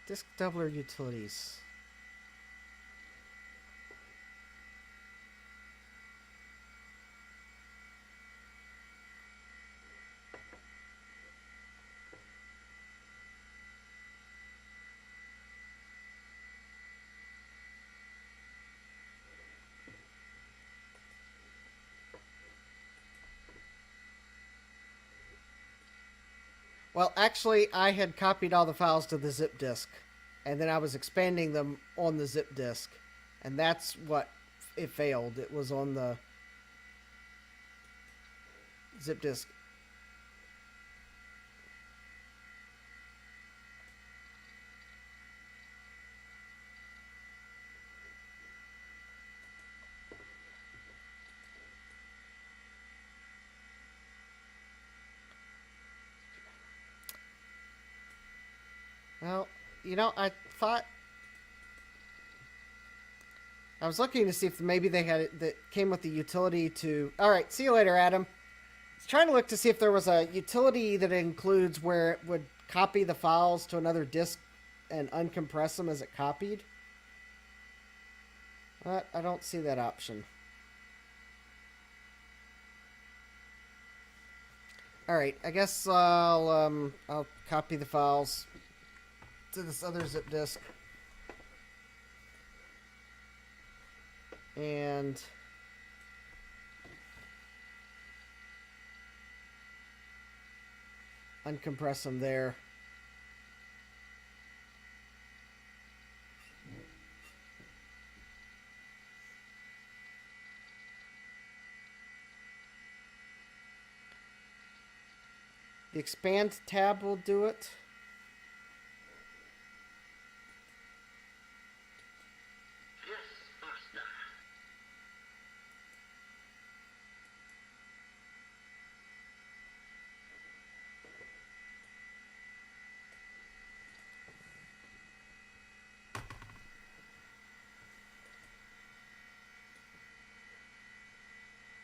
A: Disk doubler utilities. Well, actually, I had copied all the files to the zip disk, and then I was expanding them on the zip disk, and that's what it failed. It was on the zip disk. Well, you know, I thought I was looking to see if maybe they had it that came with the utility to. All right, see you later, Adam. I was trying to look to see if there was a utility that includes where it would copy the files to another disk and uncompress them as it copied. But I don't see that option. All right, I guess I'll copy the files to this other zip disk. And uncompress them there. The expand tab will do it.
C: Yes, master.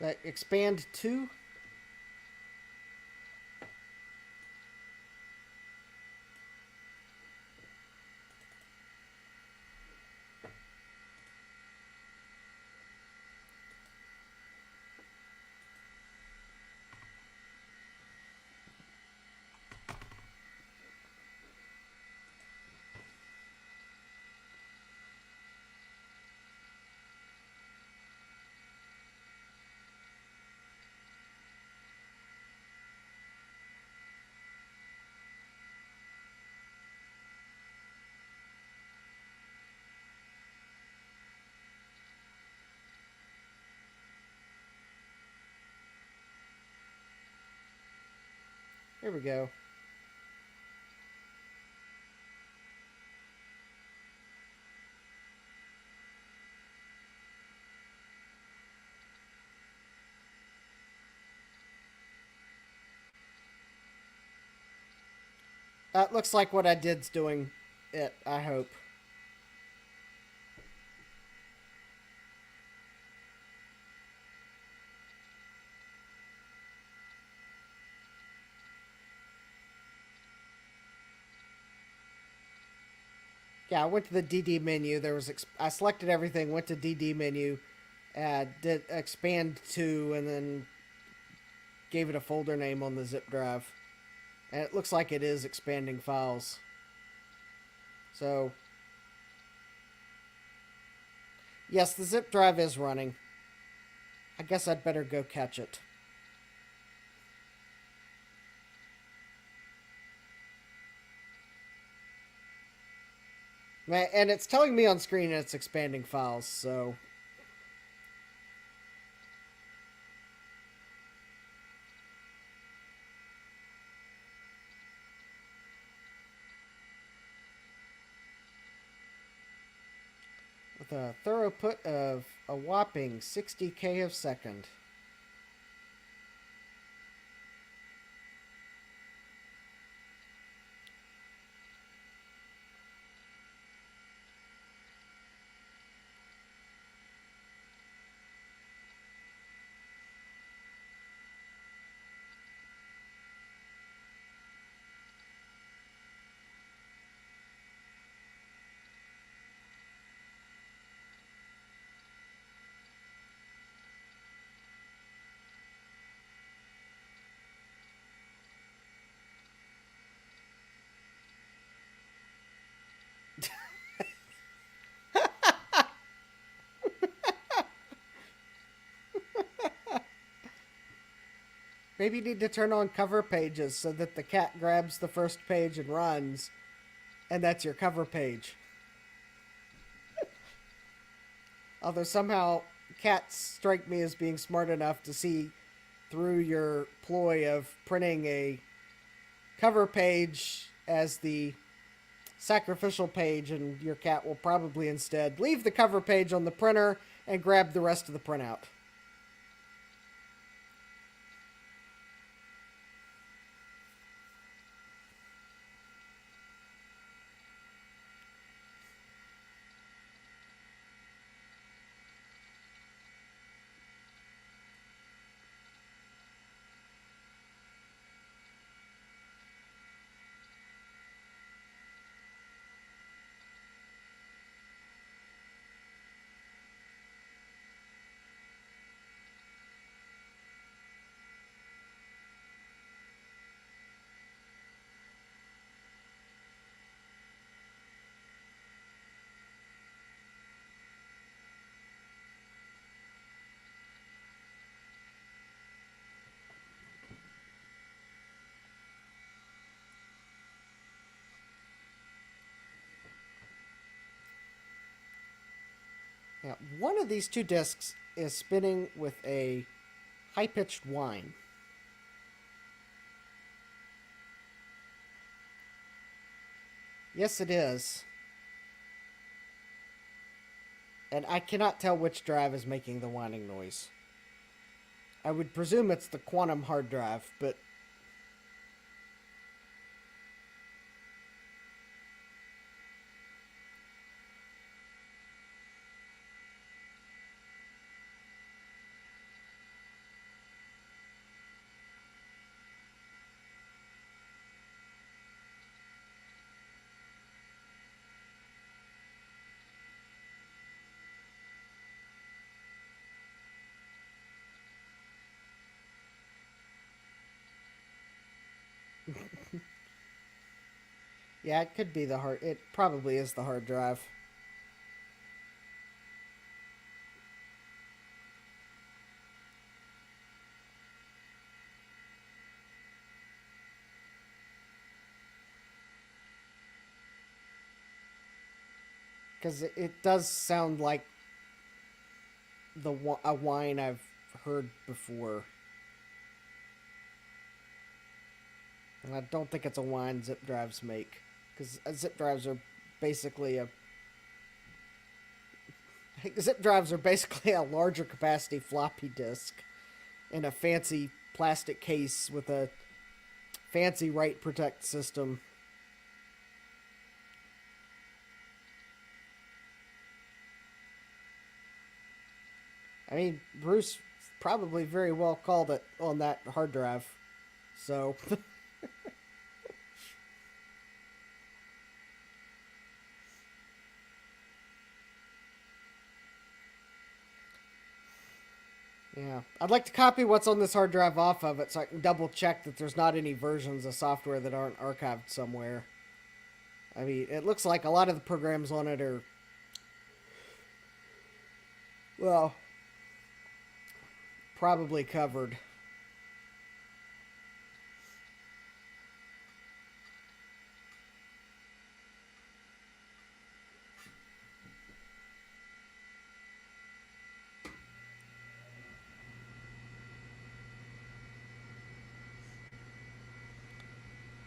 A: That expand to. There we go. That looks like what I did's doing it, I hope. Yeah, I went to the DD menu. I selected everything, went to DD menu, did expand to, and then gave it a folder name on the zip drive. And it looks like it is expanding files. So, yes, the zip drive is running. I guess I'd better go catch it. And it's telling me on screen it's expanding files, so... with a throughput of a whopping 60K a second. Maybe you need to turn on cover pages so that the cat grabs the first page and runs, and that's your cover page. Although somehow cats strike me as being smart enough to see through your ploy of printing a cover page as the sacrificial page, and your cat will probably instead leave the cover page on the printer and grab the rest of the printout. Now, one of these two discs is spinning with a high-pitched whine. Yes, it is. And I cannot tell which drive is making the whining noise. I would presume it's the quantum hard drive, but yeah, it could be the hard... It probably is the hard drive. Because it does sound like a whine I've heard before. And I don't think it's a whine zip drives make. Because zip drives are basically a... Zip drives are basically a larger capacity floppy disk in a fancy plastic case with a fancy write protect system. I mean, Bruce probably very well called it on that hard drive. So... yeah. I'd like to copy what's on this hard drive off of it so I can double check that there's not any versions of software that aren't archived somewhere. I mean, it looks like a lot of the programs on it are... well... probably covered.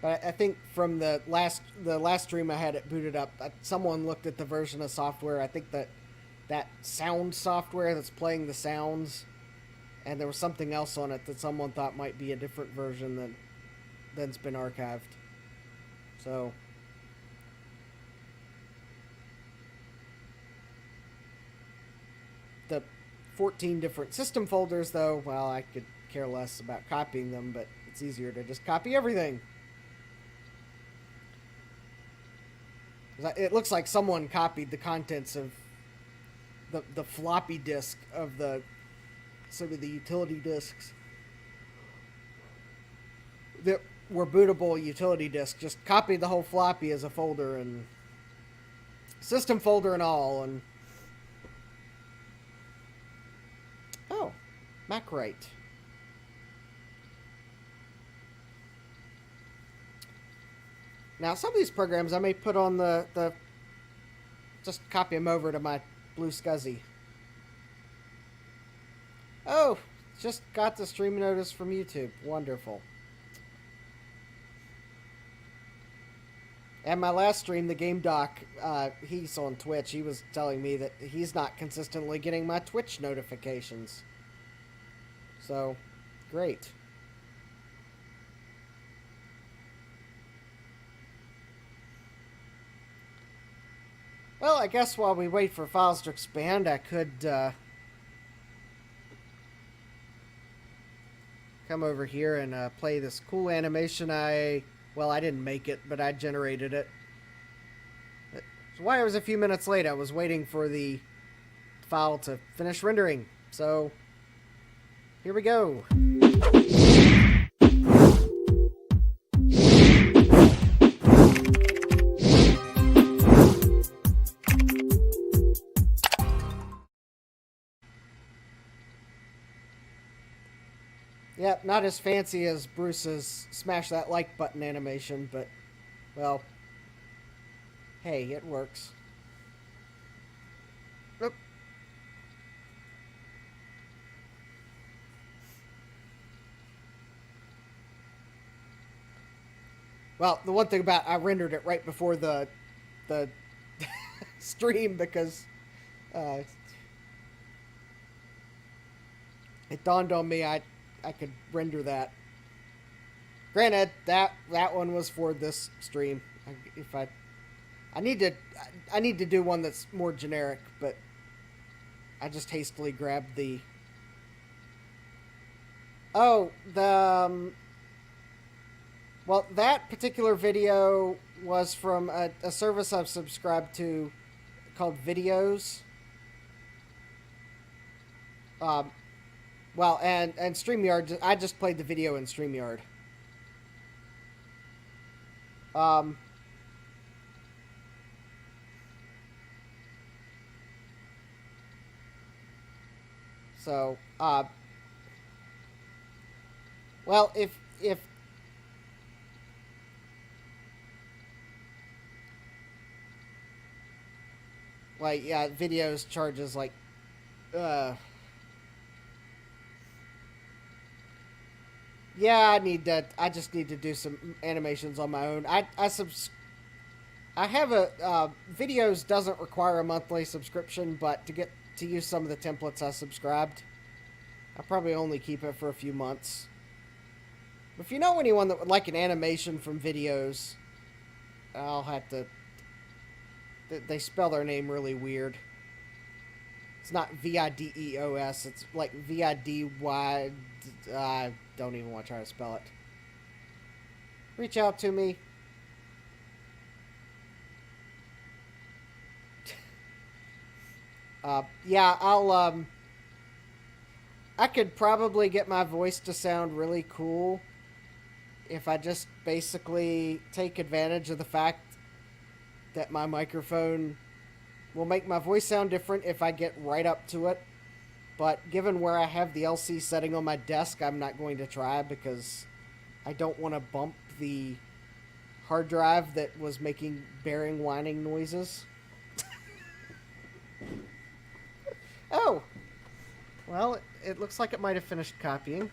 A: But I think from the last stream I had it booted up, someone looked at the version of software. I think that sound software that's playing the sounds, and there was something else on it that someone thought might be a different version than's been archived. So the 14 different system folders, though, well, I could care less about copying them, but it's easier to just copy everything. It looks like someone copied the contents of the floppy disk of some of the utility disks that were bootable utility disks. Just copied the whole floppy as a folder and system folder and all. And oh, Mac Write. Now, some of these programs I may put on the just copy them over to my blue Scuzzy. Oh, just got the stream notice from YouTube. Wonderful. And my last stream, the Game Doc, he's on Twitch. He was telling me that he's not consistently getting my Twitch notifications. So, great. Well, I guess while we wait for files to expand, I could come over here and play this cool animation well, I didn't make it, but I generated it. That's why I was a few minutes late. I was waiting for the file to finish rendering. So, here we go. Yeah, not as fancy as Bruce's smash that like button animation, but, well, hey, it works. Oop. Well, the one thing about I rendered it right before the stream because it dawned on me I could render that. Granted, that one was for this stream. I need to do one that's more generic, but I just hastily grabbed the. Oh, well, that particular video was from a service I've subscribed to called Videos. Well, and StreamYard, I just played the video in StreamYard. So, well, if like, yeah, Videos charges like, yeah, I just need to do some animations on my own. I have Videos doesn't require a monthly subscription, but to use some of the templates I subscribed, I'll probably only keep it for a few months. If you know anyone that would like an animation from Videos, I'll have to. They spell their name really weird. It's not Videos. It's like Vidy. I don't even want to try to spell it. Reach out to me. Yeah, I could probably get my voice to sound really cool if I just basically take advantage of the fact that my microphone will make my voice sound different if I get right up to it. But given where I have the LC setting on my desk, I'm not going to try because I don't want to bump the hard drive that was making bearing whining noises. Oh! Well, it looks like it might have finished copying.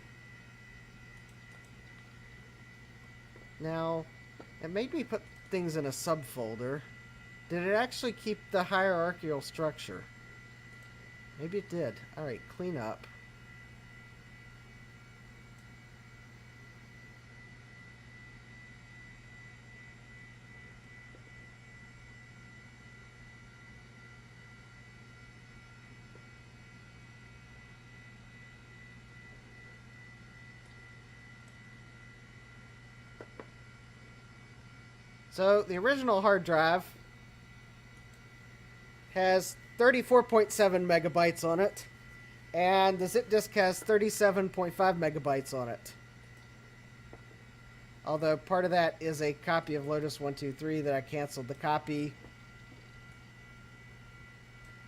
A: Now, it made me put things in a subfolder. Did it actually keep the hierarchical structure? Maybe it did. Alright, clean up. So, the original hard drive has 34.7 megabytes on it, and the zip disk has 37.5 megabytes on it. Although part of that is a copy of Lotus 123 that I canceled the copy.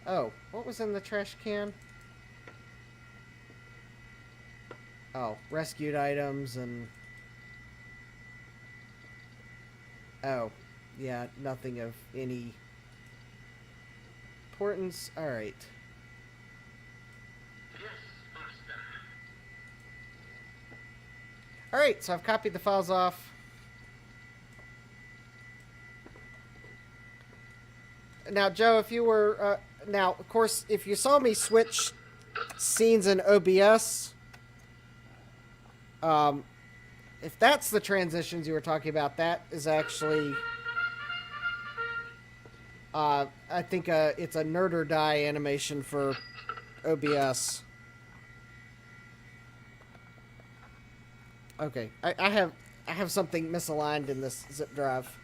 A: Oh, what was in the trash can? Oh, rescued items and... Oh, yeah, nothing of any importance. Alright. Alright, so I've copied the files off. Now, Joe, if you were... now, of course, if you saw me switch scenes in OBS... if that's the transitions you were talking about, that is actually... I think it's a nerd or die animation for OBS. Okay, I have something misaligned in this zip drive.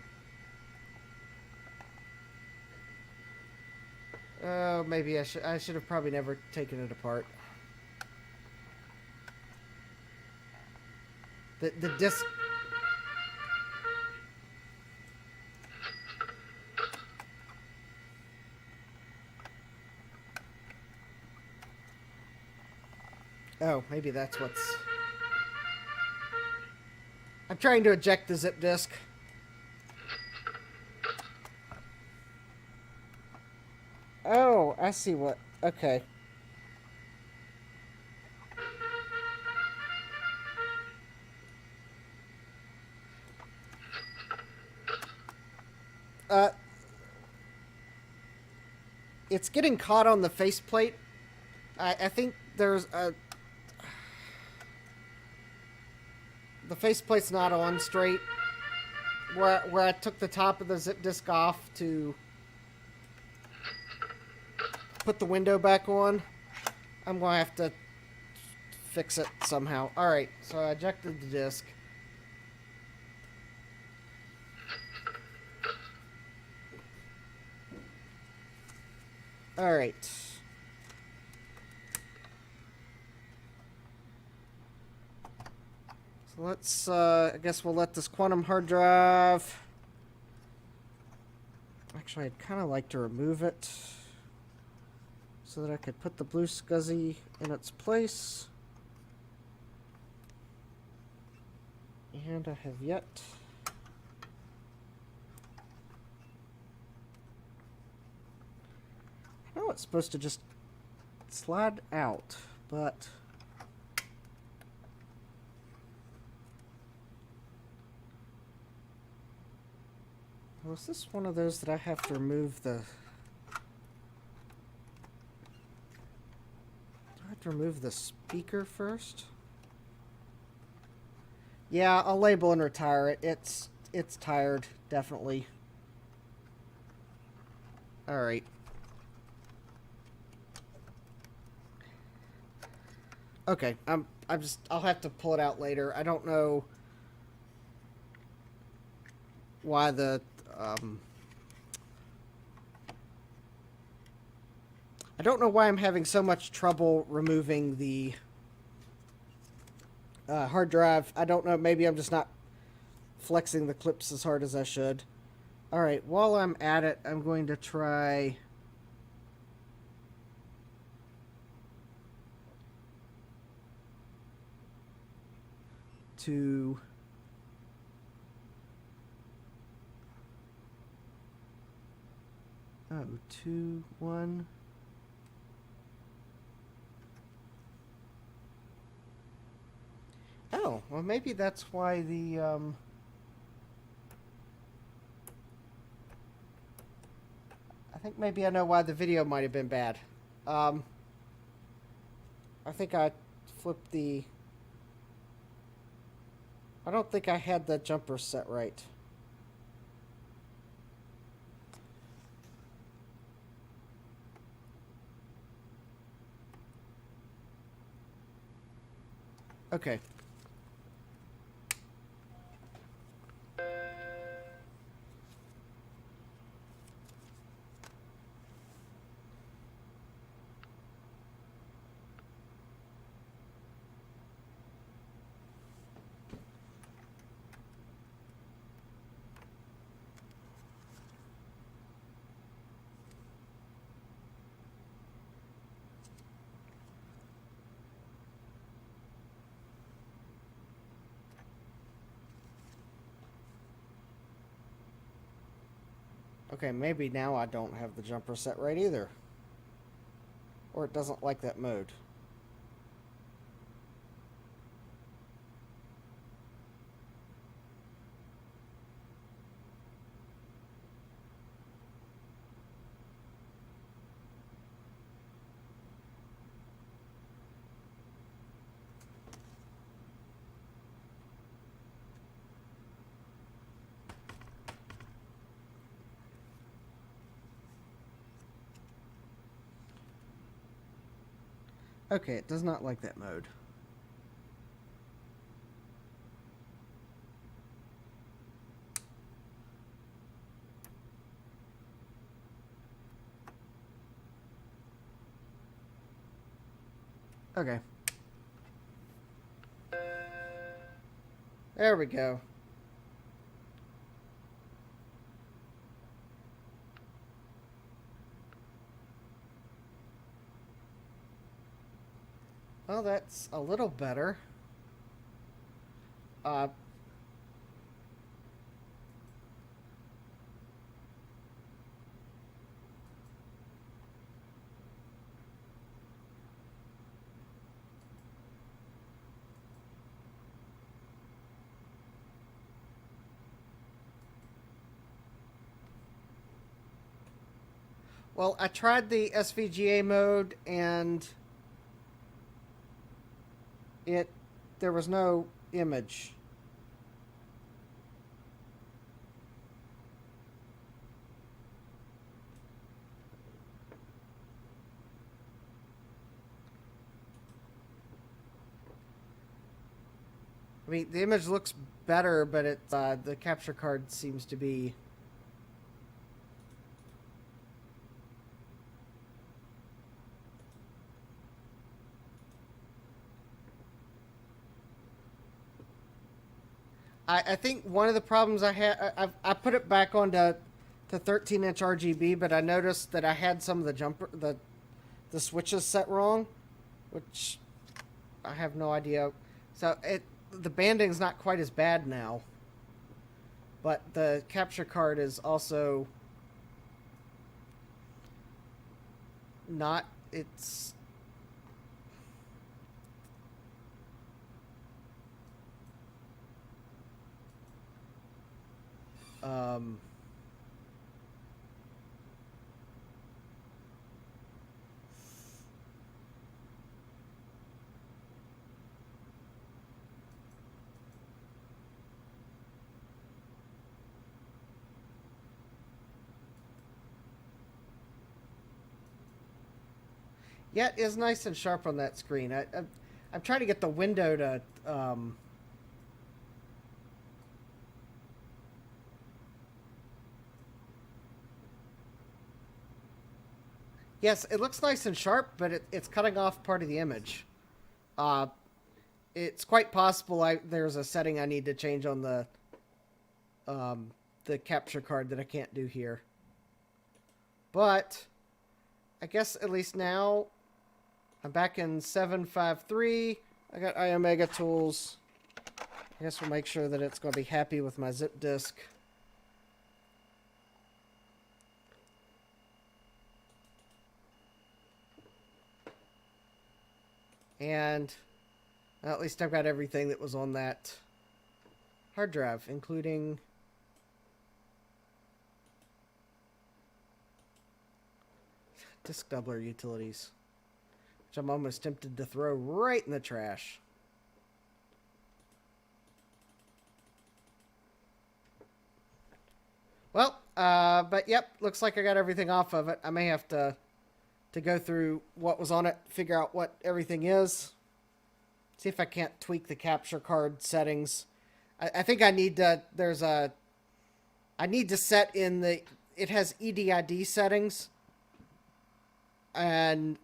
A: Oh, maybe I should have probably never taken it apart. The disc. Oh, maybe that's what's... I'm trying to eject the zip disk. Oh, I see what... Okay. It's getting caught on the faceplate. I think there's a... The faceplate's not on straight. Where I took the top of the zip disk off to put the window back on. I'm going to have to fix it somehow. Alright, so I ejected the disk. Alright. So let's, I guess we'll let this quantum hard drive... Actually, I'd kind of like to remove it so that I could put the blue Scuzzy in its place. And I have yet... I know it's supposed to just slide out, but... Well, is this one of those that I have to remove the... Do I have to remove the speaker first? Yeah, I'll label and retire it. It's tired, definitely. Alright. Okay, I'll have to pull it out later. I don't know why the I don't know why I'm having so much trouble removing the hard drive. I don't know, maybe I'm just not flexing the clips as hard as I should. Alright, while I'm at it, I'm going to try to oh, 2, 1. Oh, well maybe that's why the I think maybe I know why the video might have been bad. I think I flipped the... I don't think I had the jumper set right. Okay. Okay, maybe now I don't have the jumper set right either. Or it doesn't like that mode. Okay, it does not like that mode. Okay. There we go. Well, that's a little better. Uh, well, I tried the SVGA mode and there was no image. I mean, the image looks better, but it's the capture card seems to be. I think one of the problems I had, I put it back onto to 13-inch RGB, but I noticed that I had some of the switches set wrong, which I have no idea. So the banding's not quite as bad now, but the capture card is also not. It's yeah, it is nice and sharp on that screen. I'm trying to get the window to. Yes, it looks nice and sharp, but it's cutting off part of the image. It's quite possible there's a setting I need to change on the capture card that I can't do here. But I guess at least now I'm back in 753. I got iOmega tools. I guess we'll make sure that it's going to be happy with my zip disk. And well, at least I've got everything that was on that hard drive, including disk doubler utilities, which I'm almost tempted to throw right in the trash. Well, but yep, looks like I got everything off of it. I may have to go through what was on it, figure out what everything is, see if I can't tweak the capture card settings. I think I need to, I need to set in it has EDID settings, and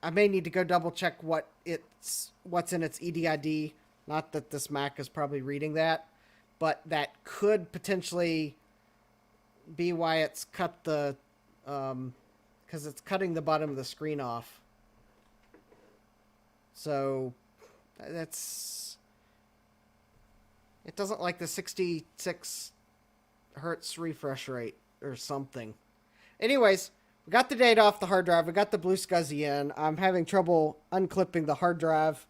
A: I may need to go double check what's in its EDID. Not that this Mac is probably reading that, but that could potentially be why it's cut the, because it's cutting the bottom of the screen off. So it doesn't like the 66 hertz refresh rate. or something. Anyways, we got the data off the hard drive. We got the blue Scuzzy in. I'm having trouble unclipping the hard drive,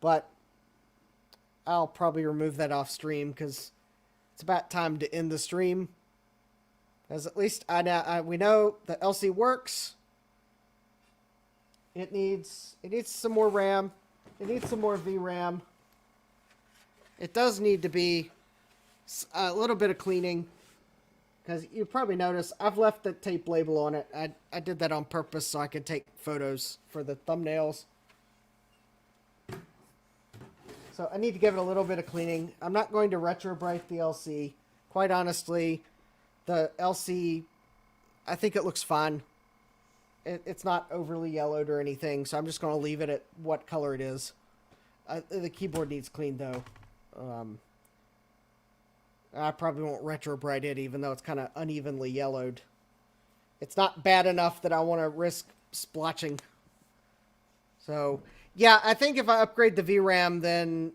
A: but I'll probably remove that off stream because it's about time to end the stream. As at least we know the LC works. It needs some more RAM. It needs some more VRAM. It does need to be a little bit of cleaning, because you probably noticed I've left the tape label on it. I did that on purpose so I could take photos for the thumbnails. So I need to give it a little bit of cleaning. I'm not going to retro-bright the LC. Quite honestly, the LC, I think it looks fine. It's not overly yellowed or anything, so I'm just going to leave it at what color it is. The keyboard needs cleaned, though. I probably won't retro-bright it, even though it's kind of unevenly yellowed. It's not bad enough that I want to risk splotching. So, yeah, I think if I upgrade the VRAM, then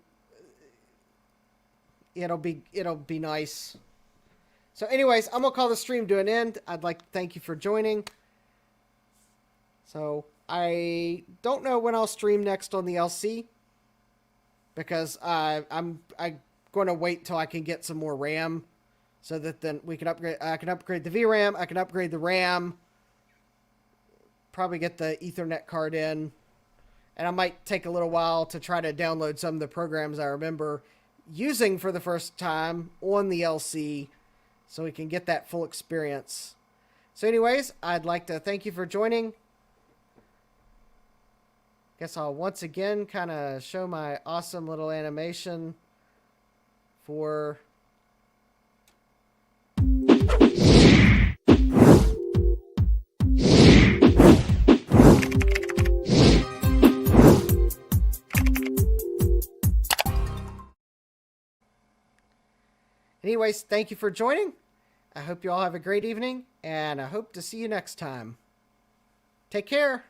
A: it'll be nice. So anyways, I'm going to call the stream to an end. I'd like to thank you for joining. So, I don't know when I'll stream next on the LC, because I'm going to wait till I can get some more RAM, so that then we can upgrade. I can upgrade the VRAM. I can upgrade the RAM. Probably get the Ethernet card in, and I might take a little while to try to download some of the programs I remember using for the first time on the LC, so we can get that full experience. So, anyways, I'd like to thank you for joining. Guess I'll once again kind of show my awesome little animation for anyways, thank you for joining. I hope you all have a great evening, and I hope to see you next time. Take care.